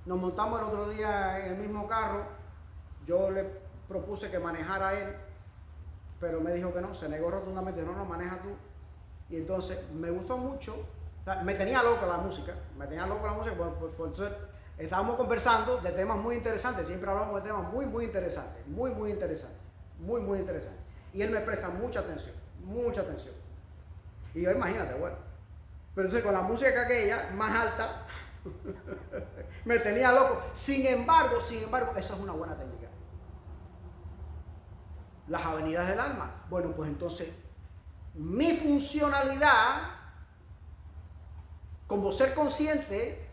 Nos montamos el otro día en el mismo carro. Yo le propuse que manejara él, pero me dijo que no, se negó rotundamente. No, maneja tú. Y entonces me gustó mucho. O sea, me tenía loco la música. Entonces estábamos conversando de temas muy interesantes. Siempre hablamos de temas muy interesantes. Muy interesantes. Muy interesantes. Y él me presta mucha atención. Y yo, imagínate, bueno. Pero entonces con la música aquella, más alta, me tenía loco. Sin embargo, esa es una buena técnica. Las avenidas del alma. Bueno, pues entonces, mi funcionalidad como ser consciente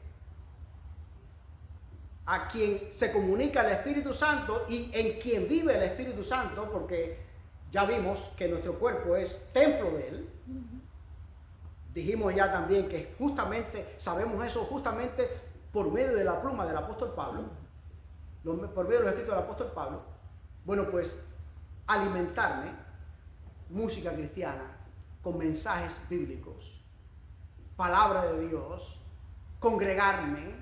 a quien se comunica el Espíritu Santo y en quien vive el Espíritu Santo, porque ya vimos que nuestro cuerpo es templo de él. Dijimos ya también que justamente, sabemos eso justamente por medio de la pluma del apóstol Pablo, por medio de los escritos del apóstol Pablo. Bueno, pues alimentarme, música cristiana, con mensajes bíblicos, palabra de Dios, congregarme,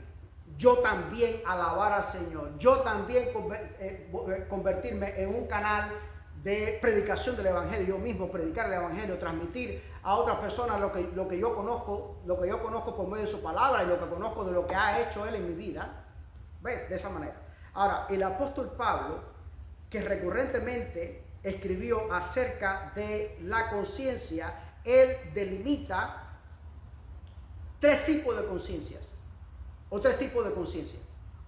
yo también alabar al Señor, yo también convertirme en un canal de predicación del Evangelio, yo mismo predicar el Evangelio, transmitir a otras personas lo que yo conozco por medio de su palabra y lo que conozco de lo que ha hecho Él en mi vida. ¿Ves? De esa manera. Ahora, el apóstol Pablo, que recurrentemente escribió acerca de la conciencia, él delimita tres tipos de conciencias, o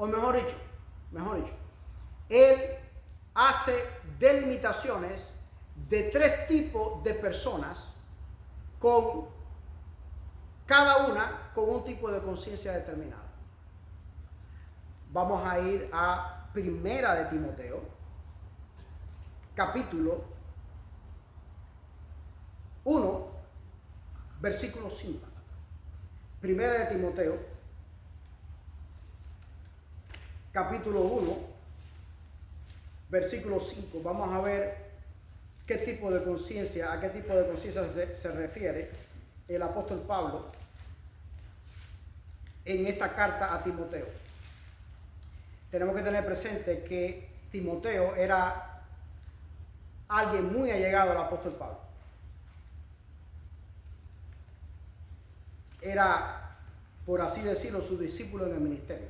mejor dicho, él hace delimitaciones de tres tipos de personas, con cada una con un tipo de conciencia determinada. Vamos a ir a Primera de Timoteo, capítulo 1, versículo 5. Primera de Timoteo, capítulo 1, versículo 5. Vamos a ver a qué tipo de conciencia se refiere el apóstol Pablo en esta carta a Timoteo. Tenemos que tener presente que Timoteo era alguien muy allegado al apóstol Pablo. Era, por así decirlo, su discípulo en el ministerio.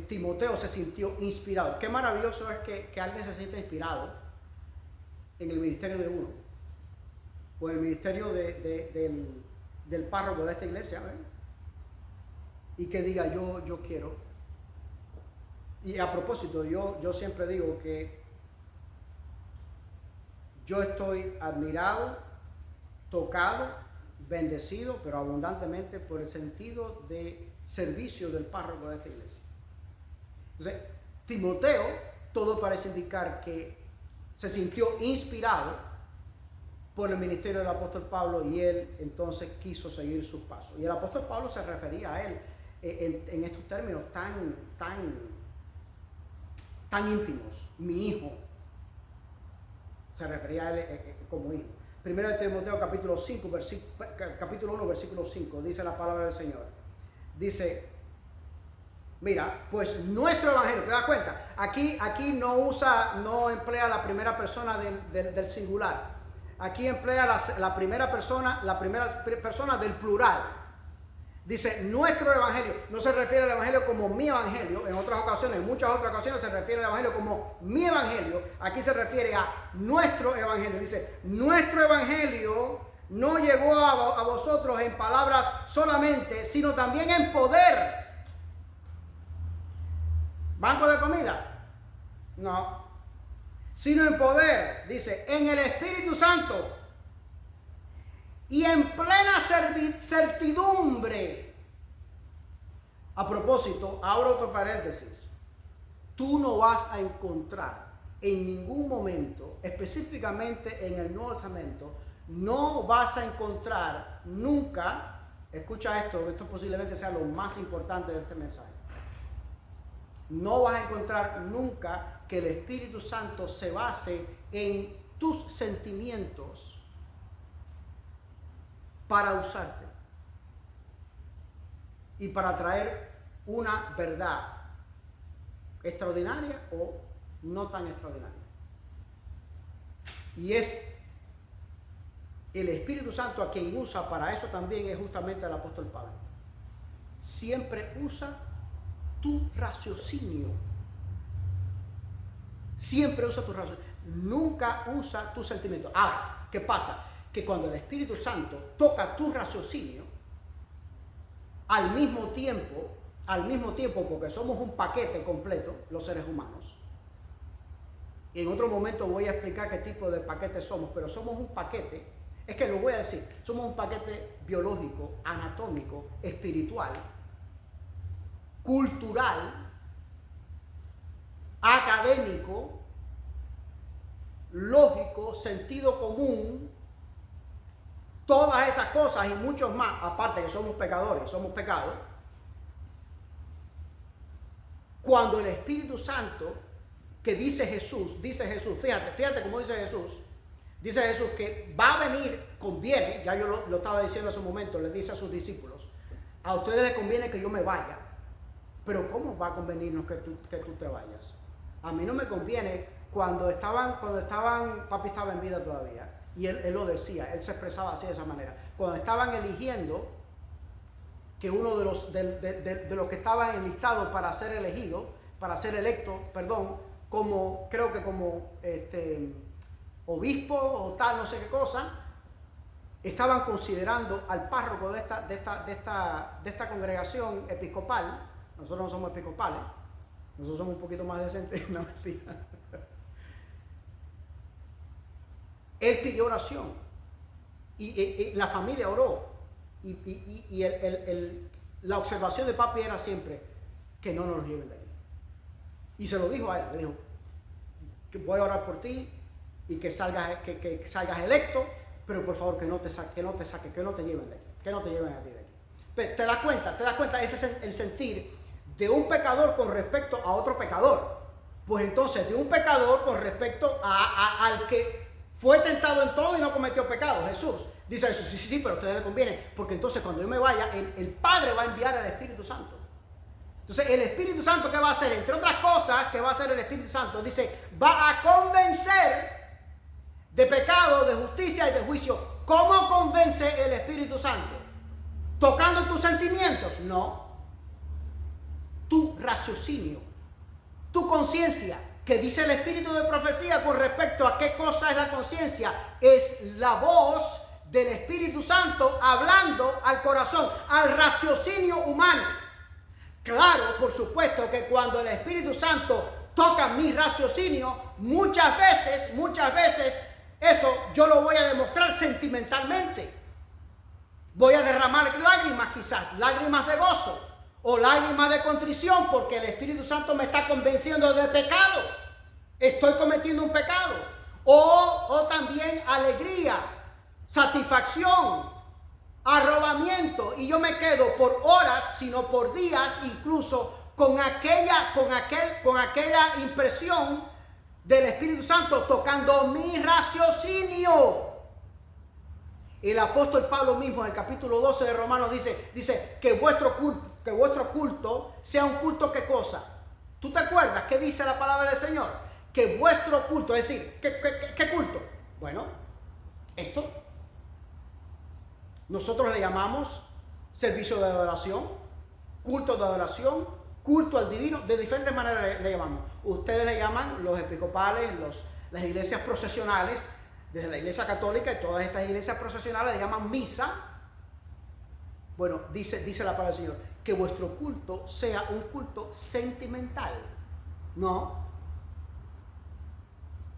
Timoteo se sintió inspirado. Qué maravilloso es que alguien se sienta inspirado en el ministerio de uno, o en el ministerio del párroco de esta iglesia, ¿eh? Y que diga, yo quiero. Y a propósito, yo siempre digo que yo estoy admirado, tocado, bendecido, pero abundantemente por el sentido de servicio del párroco de esta iglesia. Entonces, Timoteo, todo parece indicar que se sintió inspirado por el ministerio del apóstol Pablo y él entonces quiso seguir sus pasos. Y el apóstol Pablo se refería a él en estos términos tan íntimos. Mi hijo. Se refería a él como hijo. Primero de Timoteo capítulo 1, versículo 5, dice la palabra del Señor. Dice, mira, pues nuestro evangelio, ¿te das cuenta? Aquí no emplea la primera persona del singular. Aquí emplea la primera persona del plural. Dice, nuestro evangelio, no se refiere al evangelio como mi evangelio, en muchas otras ocasiones se refiere al evangelio como mi evangelio, aquí se refiere a nuestro evangelio. Dice, nuestro evangelio no llegó a vosotros en palabras solamente, sino también en poder. ¿Banco de comida? No. Sino en poder, dice, en el Espíritu Santo y en plena certidumbre. A propósito, abro otro paréntesis. Tú no vas a encontrar en ningún momento, específicamente en el Nuevo Testamento, no vas a encontrar nunca, escucha esto posiblemente sea lo más importante de este mensaje. No vas a encontrar nunca que el Espíritu Santo se base en tus sentimientos para usarte y para traer una verdad extraordinaria o no tan extraordinaria. Y es el Espíritu Santo a quien usa para eso también es justamente el apóstol Pablo. Siempre usa tu raciocinio. Siempre usa tu raciocinio. Nunca usa tu sentimiento. Ahora, ¿qué pasa? Que cuando el Espíritu Santo toca tu raciocinio, al mismo tiempo, porque somos un paquete completo, los seres humanos, y en otro momento voy a explicar qué tipo de paquete somos, pero somos un paquete, es que lo voy a decir, somos un paquete biológico, anatómico, espiritual, cultural, académico, lógico, sentido común, todas esas cosas y muchos más, aparte que somos pecadores, somos pecados. Cuando el Espíritu Santo, que dice Jesús, fíjate cómo dice Jesús que va a venir, conviene, ya yo lo estaba diciendo hace un momento, le dice a sus discípulos, a ustedes les conviene que yo me vaya, pero ¿cómo va a convenirnos que tú te vayas? A mí no me conviene. Cuando estaban, papi estaba en vida todavía, y él lo decía, él se expresaba así de esa manera. Cuando estaban eligiendo que uno de los que estaban enlistados para ser electo, como obispo o tal, no sé qué cosa, estaban considerando al párroco de esta congregación episcopal. Nosotros no somos episcopales, nosotros somos un poquito más decentes, no mentira. Él pidió oración y la familia oró y la observación de papi era siempre que no nos lleven de aquí. Y se lo dijo a él, le dijo que voy a orar por ti y que salgas electo, pero por favor que no te lleven de aquí, que no te lleven a ti de aquí. Pero te das cuenta, ese es el sentir de un pecador con respecto a otro pecador. Pues entonces de un pecador con respecto al que fue tentado en todo y no cometió pecado, Jesús. Dice Jesús, sí, pero a ustedes les conviene, porque entonces cuando yo me vaya, el Padre va a enviar al Espíritu Santo. Entonces el Espíritu Santo, ¿qué va a hacer? Entre otras cosas, ¿qué va a hacer el Espíritu Santo? Dice, va a convencer de pecado, de justicia y de juicio. ¿Cómo convence el Espíritu Santo? ¿Tocando tus sentimientos? No. Tu raciocinio, tu conciencia. Que dice el espíritu de profecía con respecto a qué cosa es la conciencia, es la voz del Espíritu Santo hablando al corazón, al raciocinio humano. Claro, por supuesto que cuando el Espíritu Santo toca mi raciocinio, muchas veces eso yo lo voy a demostrar sentimentalmente. Voy a derramar lágrimas quizás, lágrimas de gozo, o lágrimas de contrición porque el Espíritu Santo me está convenciendo de pecado. Estoy cometiendo un pecado. O también alegría, satisfacción, arrobamiento. Y yo me quedo por horas, sino por días, incluso con aquella impresión del Espíritu Santo tocando mi raciocinio. El apóstol Pablo mismo en el capítulo 12 de Romanos dice que vuestro culto sea un culto, ¿qué cosa? ¿Tú te acuerdas qué dice la palabra del Señor? Que vuestro culto, es decir, ¿qué culto? Bueno, esto nosotros le llamamos servicio de adoración, culto de adoración, culto al divino, de diferentes maneras le llamamos. Ustedes le llaman, los episcopales, las iglesias procesionales, desde la iglesia católica y todas estas iglesias procesionales le llaman misa. Bueno, dice la palabra del Señor, que vuestro culto sea un culto sentimental. No.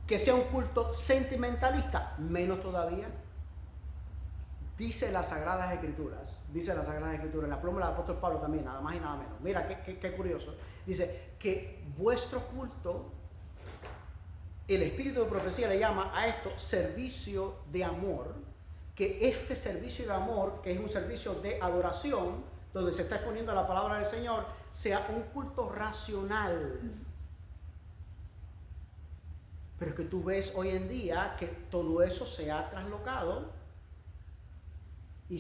Que sea un culto sentimentalista, menos todavía. Dice las Sagradas Escrituras, en la pluma del apóstol Pablo también, nada más y nada menos. Mira, qué curioso. Dice que vuestro culto, el espíritu de profecía le llama a esto servicio de amor, que este servicio de amor, que es un servicio de adoración, donde se está exponiendo la palabra del Señor, sea un culto racional. Pero es que tú ves hoy en día que todo eso se ha traslocado y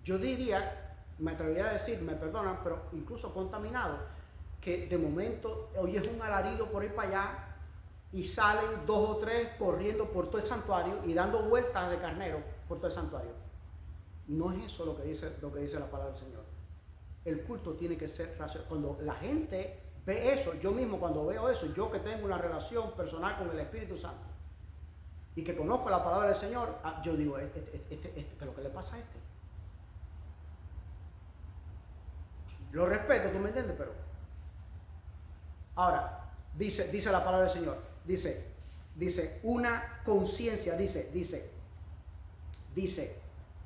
yo diría, me atrevería a decir, me perdonan, pero incluso contaminado, que de momento hoy es un alarido por ir para allá y salen 2 o 3 corriendo por todo el santuario y dando vueltas de carnero por todo el santuario. No es eso lo que dice la palabra del Señor. El culto tiene que ser racional. Cuando la gente ve eso, yo mismo cuando veo eso, yo que tengo una relación personal con el Espíritu Santo y que conozco la palabra del Señor, yo digo, ¿qué es lo que le pasa a este? Lo respeto, ¿tú me entiendes? Pero ahora, dice la palabra del Señor, dice una conciencia, dice,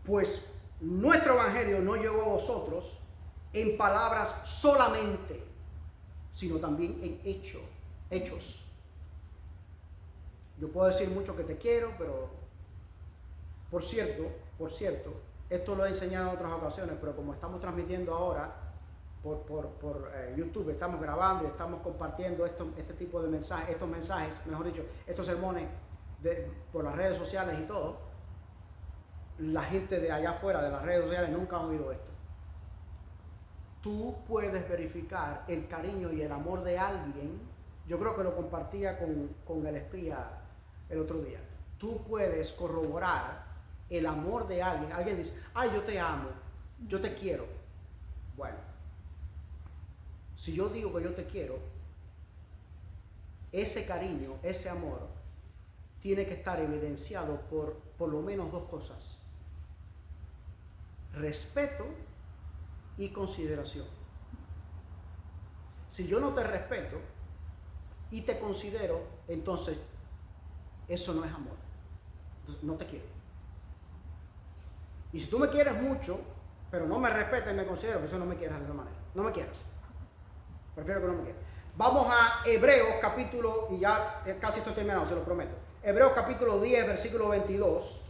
pues nuestro evangelio no llegó a vosotros en palabras solamente, sino también en hechos. Yo puedo decir mucho que te quiero, pero por cierto, esto lo he enseñado en otras ocasiones, pero como estamos transmitiendo ahora por YouTube, estamos grabando y estamos compartiendo este tipo de mensajes, estos sermones por las redes sociales y todo. La gente de allá afuera de las redes sociales nunca ha oído esto. Tú puedes verificar el cariño y el amor de alguien. Yo creo que lo compartía con el espía el otro día. Tú puedes corroborar el amor de alguien. Alguien dice, ay, yo te amo, yo te quiero. Bueno, si yo digo que yo te quiero, ese cariño, ese amor, tiene que estar evidenciado por lo menos 2 cosas. Respeto y consideración. Si yo no te respeto y te considero, entonces eso no es amor. Entonces, no te quiero. Y si tú me quieres mucho, pero no me respetas y me consideras, pues eso no me quieres de esa manera. No me quieras. Prefiero que no me quieras. Vamos a Hebreos capítulo, y ya casi estoy terminado, se lo prometo. Hebreos capítulo 10, versículo 22.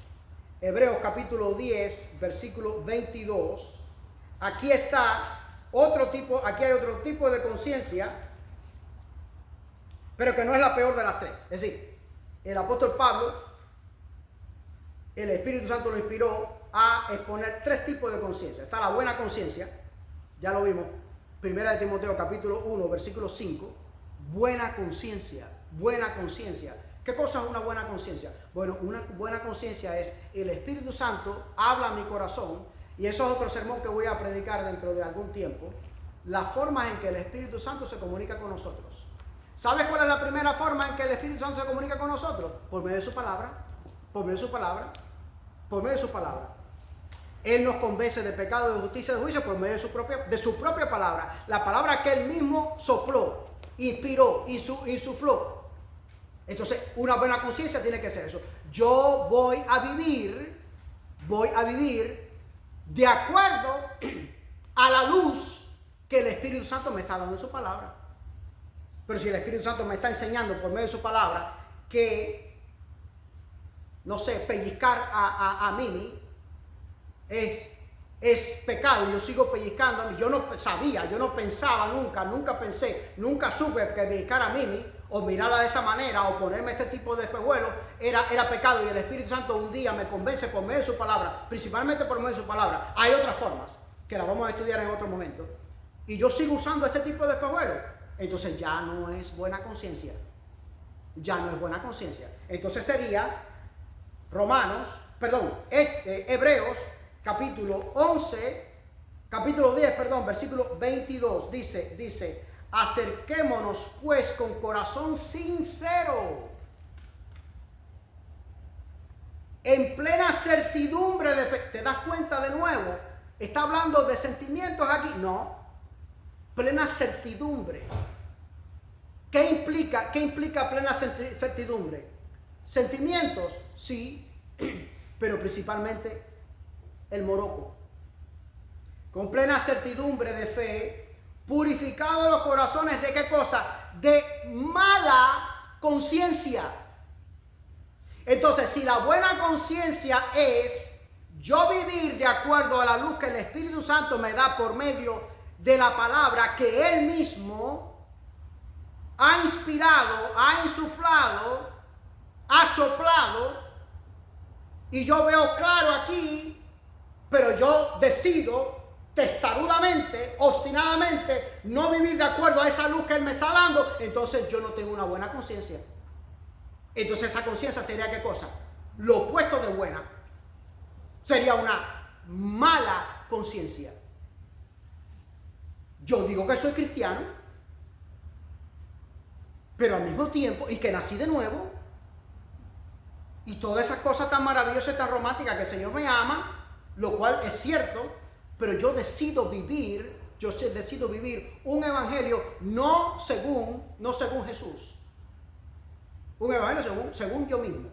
Hebreos capítulo 10, versículo 22. Aquí hay otro tipo de conciencia, pero que no es la peor de las 3. Es decir, el apóstol Pablo, el Espíritu Santo lo inspiró a exponer 3 tipos de conciencia. Está la buena conciencia, ya lo vimos, 1 de Timoteo capítulo 1, versículo 5. Buena conciencia. ¿Qué cosa es una buena conciencia? Bueno, una buena conciencia es el Espíritu Santo habla a mi corazón, y eso es otro sermón que voy a predicar dentro de algún tiempo, las formas en que el Espíritu Santo se comunica con nosotros. ¿Sabes cuál es la primera forma en que el Espíritu Santo se comunica con nosotros? Por medio de su palabra. Él nos convence de pecado, de justicia, de juicio por medio de su propia palabra. La palabra que Él mismo sopló, inspiró, insufló. Entonces, una buena conciencia tiene que ser eso. Yo voy a vivir de acuerdo a la luz que el Espíritu Santo me está dando en su palabra. Pero si el Espíritu Santo me está enseñando por medio de su palabra que, no sé, pellizcar a Mimi es pecado, yo sigo pellizcando a mí, yo no sabía, yo no pensaba nunca pensé, nunca supe que pellizcar a Mimi o mirarla de esta manera o ponerme este tipo de espejuelos era pecado, y el Espíritu Santo un día me convence por medio de su palabra, principalmente por medio de su palabra. Hay otras formas que las vamos a estudiar en otro momento, y yo sigo usando este tipo de espejuelos, entonces ya no es buena conciencia, entonces sería Hebreos capítulo 10, versículo 22, dice, acerquémonos pues con corazón sincero, en plena certidumbre de fe. ¿Te das cuenta de nuevo? ¿Está hablando de sentimientos aquí? No, plena certidumbre. ¿Qué implica plena certidumbre? Sentimientos, sí, pero principalmente el moroco. Con plena certidumbre de fe, purificados los corazones de ¿qué cosa? De mala conciencia. Entonces, si la buena conciencia es yo vivir de acuerdo a la luz que el Espíritu Santo me da por medio de la palabra que Él mismo ha inspirado, ha insuflado, ha soplado, y yo veo claro aquí, pero yo decido testarudamente, obstinadamente, no vivir de acuerdo a esa luz que Él me está dando, entonces yo no tengo una buena conciencia. Entonces esa conciencia sería ¿qué cosa? Lo opuesto de buena. Sería una mala conciencia. Yo digo que soy cristiano, pero al mismo tiempo, y que nací de nuevo, y todas esas cosas tan maravillosas y tan románticas, que el Señor me ama, lo cual es cierto, pero yo decido vivir un evangelio no según Jesús. Un evangelio según yo mismo.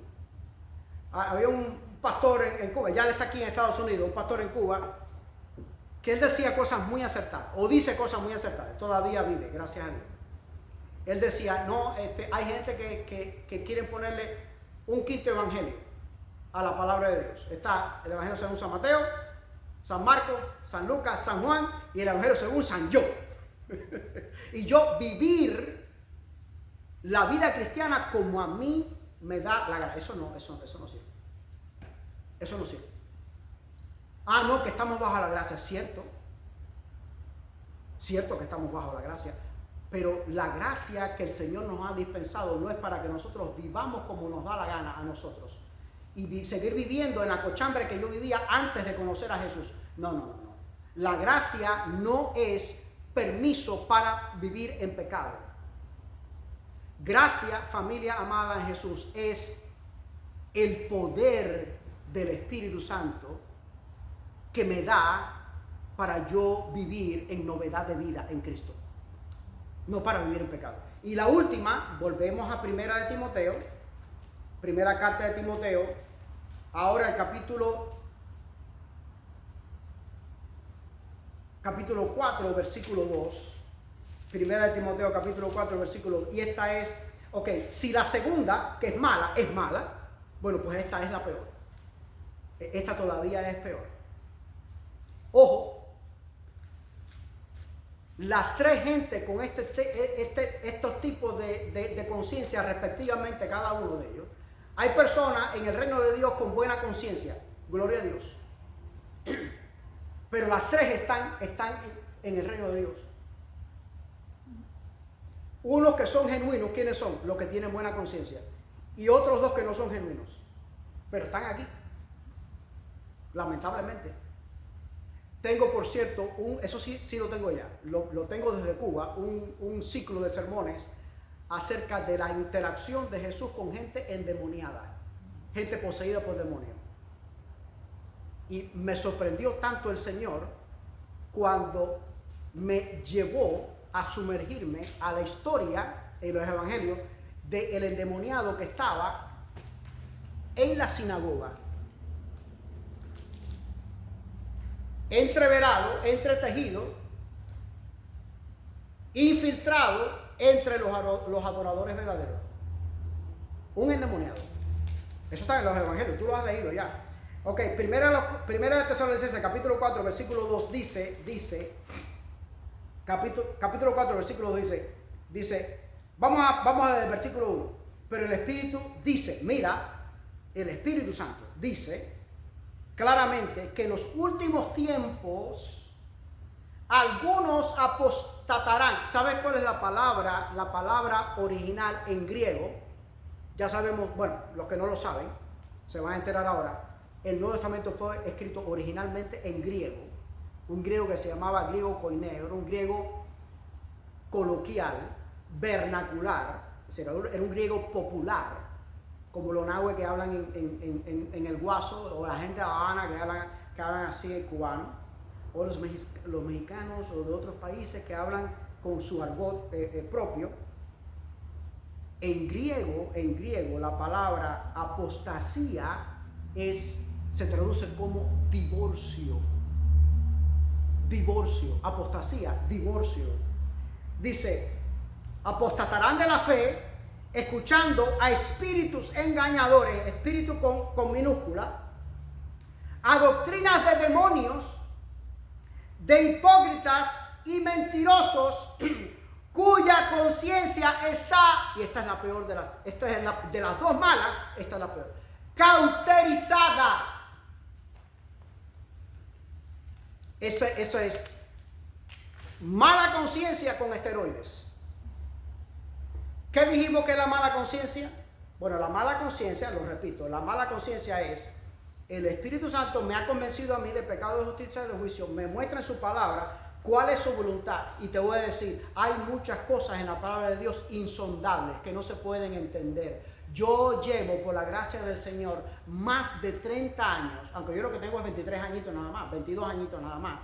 Había un pastor en Cuba, ya él está aquí en Estados Unidos, un pastor en Cuba, que él decía cosas muy acertadas, o dice cosas muy acertadas, todavía vive, gracias a Dios. Él decía, no, hay gente que quieren ponerle un quinto evangelio a la palabra de Dios. Está el evangelio según San Mateo, San Marcos, San Lucas, San Juan, y el evangelio según San yo. Y yo vivir la vida cristiana como a mí me da la gana. Eso no sirve. Eso no sirve. Ah, no, que estamos bajo la gracia. Cierto que estamos bajo la gracia. Pero la gracia que el Señor nos ha dispensado no es para que nosotros vivamos como nos da la gana a nosotros. Y seguir viviendo en la cochambre que yo vivía antes de conocer a Jesús. No. La gracia no es permiso para vivir en pecado. Gracia, familia amada en Jesús, es el poder del Espíritu Santo que me da para yo vivir en novedad de vida en Cristo, no para vivir en pecado. Y la última, volvemos a primera carta de Timoteo, ahora el capítulo 4, versículo 2. Primera de Timoteo capítulo 4, versículo 2. Y esta es, si la segunda, que es mala, bueno, pues esta es la peor. Esta todavía es peor. Ojo, las tres gentes con estos tipos de conciencia respectivamente, cada uno de ellos. Hay personas en el reino de Dios con buena conciencia, gloria a Dios. Pero las tres están en el reino de Dios. Unos que son genuinos, ¿quiénes son? Los que tienen buena conciencia. Y otros dos que no son genuinos, pero están aquí, lamentablemente. Tengo, por cierto, eso sí lo tengo ya, lo tengo desde Cuba, un ciclo de sermones acerca de la interacción de Jesús con gente endemoniada, gente poseída por demonios. Y me sorprendió tanto el Señor cuando me llevó a sumergirme a la historia en los evangelios del endemoniado que estaba en la sinagoga. entreverado, entretejido, infiltrado entre los adoradores verdaderos. Un endemoniado. Eso está en los evangelios, tú lo has leído ya. Ok, primera de Tesalonicenses, capítulo 4, versículo 2 dice, capítulo 4, versículo 2 dice, vamos a ver el versículo 1. Pero el Espíritu dice, mira, el Espíritu Santo dice claramente que en los últimos tiempos algunos apostatarán. ¿Sabes cuál es la palabra? La palabra original en griego. Ya sabemos, bueno, los que no lo saben, se van a enterar ahora. El Nuevo Testamento fue escrito originalmente en griego. Un griego que se llamaba griego koiné, era un griego coloquial, vernacular. Era un griego popular, como los nahues que hablan en el Guaso, o la gente de La Habana que hablan así en cubano, o los mexicanos o de otros países que hablan con su argot propio. En griego, la palabra apostasía se traduce como divorcio. Divorcio, apostasía, divorcio. Dice, apostatarán de la fe, escuchando a espíritus engañadores, espíritu con minúscula, a doctrinas de demonios, de hipócritas y mentirosos, cuya conciencia está, y esta es la peor de las dos malas, esta es la peor, cauterizada. Eso es mala conciencia con esteroides. ¿Qué dijimos que es la mala conciencia? Bueno, la mala conciencia, lo repito, la mala conciencia es: el Espíritu Santo me ha convencido a mí de pecado, de justicia y de juicio, me muestra en su palabra cuál es su voluntad. Y te voy a decir, hay muchas cosas en la palabra de Dios insondables que no se pueden entender. Yo llevo, por la gracia del Señor, más de 30 años, aunque yo lo que tengo es 23 añitos nada más, 22 añitos nada más,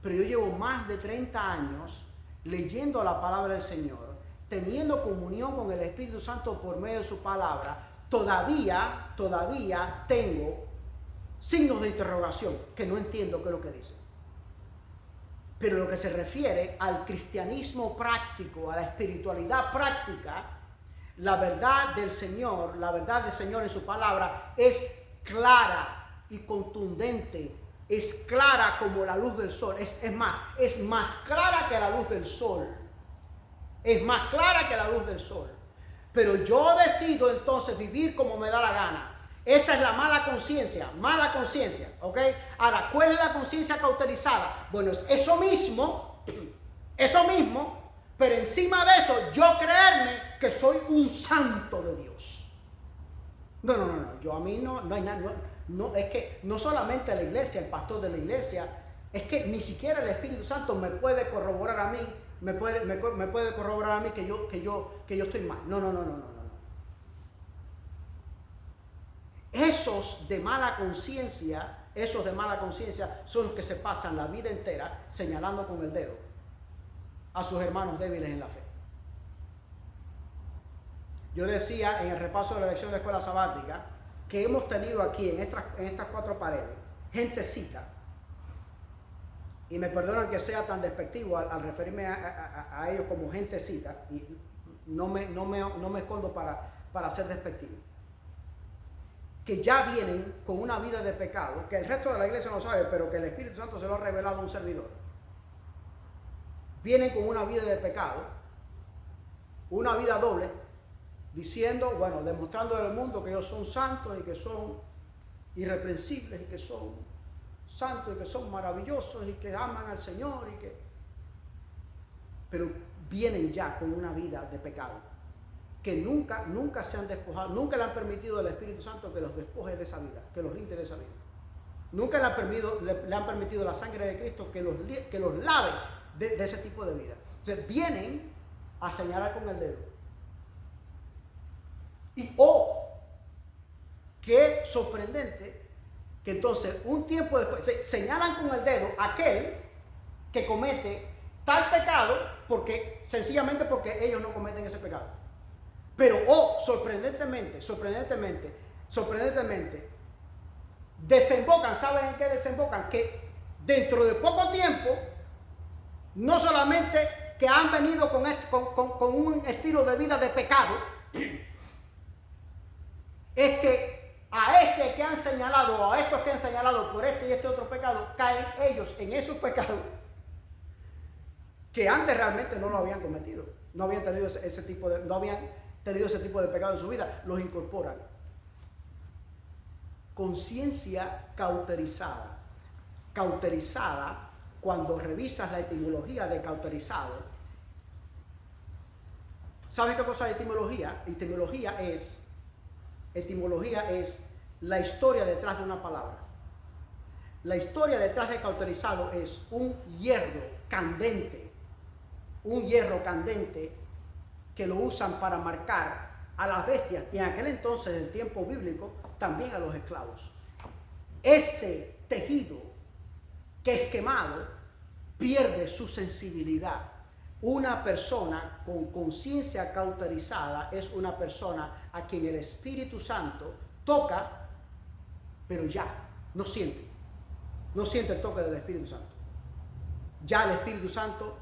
pero yo llevo más de 30 años leyendo la palabra del Señor, teniendo comunión con el Espíritu Santo por medio de su palabra. Todavía tengo signos de interrogación que no entiendo qué es lo que dice. Pero lo que se refiere al cristianismo práctico, a la espiritualidad práctica, la verdad del Señor en su palabra es clara y contundente, es clara como la luz del sol, es más clara que la luz del sol, es más clara que la luz del sol. Pero yo decido entonces vivir como me da la gana. Esa es la mala conciencia, ¿ok? Ahora, ¿cuál es la conciencia cauterizada? Bueno, es eso mismo, pero encima de eso, yo creerme que soy un santo de Dios. No, yo a mí no hay nada, no, es que no solamente la iglesia, el pastor de la iglesia, es que ni siquiera el Espíritu Santo me puede corroborar a mí, me puede corroborar a mí que yo estoy mal. No. Esos de mala conciencia son los que se pasan la vida entera señalando con el dedo a sus hermanos débiles en la fe. Yo decía en el repaso de la lección de escuela sabática que hemos tenido aquí en estas cuatro paredes gentecita, y me perdonan que sea tan despectivo al referirme a ellos como gentecita, y no me escondo para ser despectivo, que ya vienen con una vida de pecado, que el resto de la iglesia no sabe, pero que el Espíritu Santo se lo ha revelado a un servidor. Vienen con una vida de pecado, una vida doble, diciendo, bueno, demostrando al mundo que ellos son santos y que son irreprensibles y que son santos y que son maravillosos y que aman al Señor pero vienen ya con una vida de pecado, que nunca se han despojado, nunca le han permitido al Espíritu Santo que los despoje de esa vida, que los limpie de esa vida. Nunca le han permitido la sangre de Cristo que los lave de ese tipo de vida. Entonces vienen a señalar con el dedo. Y qué sorprendente que entonces un tiempo después señalan con el dedo a aquel que comete tal pecado sencillamente porque ellos no cometen ese pecado. Pero sorprendentemente, desembocan, ¿saben en qué desembocan? Que dentro de poco tiempo, no solamente que han venido con un estilo de vida de pecado, es que a este que han señalado, o a estos que han señalado por este y este otro pecado, caen ellos en esos pecados que antes realmente no lo habían cometido, no habían tenido ese tipo de pecado en su vida, los incorporan. Conciencia cauterizada. Cauterizada, cuando revisas la etimología de cauterizado, ¿sabes qué cosa es etimología? Etimología es la historia detrás de una palabra. La historia detrás de cauterizado es un hierro candente que lo usan para marcar a las bestias, y en aquel entonces, en el tiempo bíblico, también a los esclavos. Ese tejido que es quemado pierde su sensibilidad. Una persona con conciencia cauterizada es una persona a quien el Espíritu Santo toca, pero ya no siente el toque del Espíritu Santo. Ya el Espíritu Santo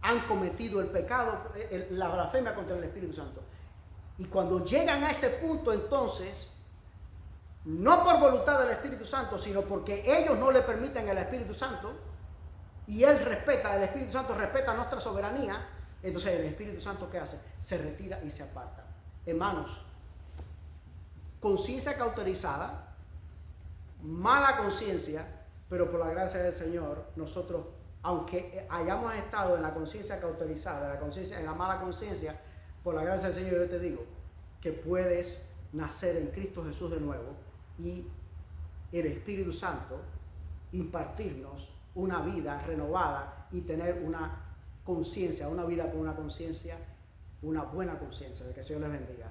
han cometido el pecado, la blasfemia contra el Espíritu Santo. Y cuando llegan a ese punto, entonces, no por voluntad del Espíritu Santo, sino porque ellos no le permiten al Espíritu Santo, y el Espíritu Santo respeta nuestra soberanía, entonces el Espíritu Santo, ¿qué hace? Se retira y se aparta. Hermanos, conciencia cauterizada, mala conciencia, pero por la gracia del Señor, nosotros, aunque hayamos estado en la conciencia cauterizada, en la mala conciencia, por la gracia del Señor, yo te digo que puedes nacer en Cristo Jesús de nuevo y el Espíritu Santo impartirnos una vida renovada y tener una conciencia, una vida con una conciencia, una buena conciencia. Que el Señor les bendiga.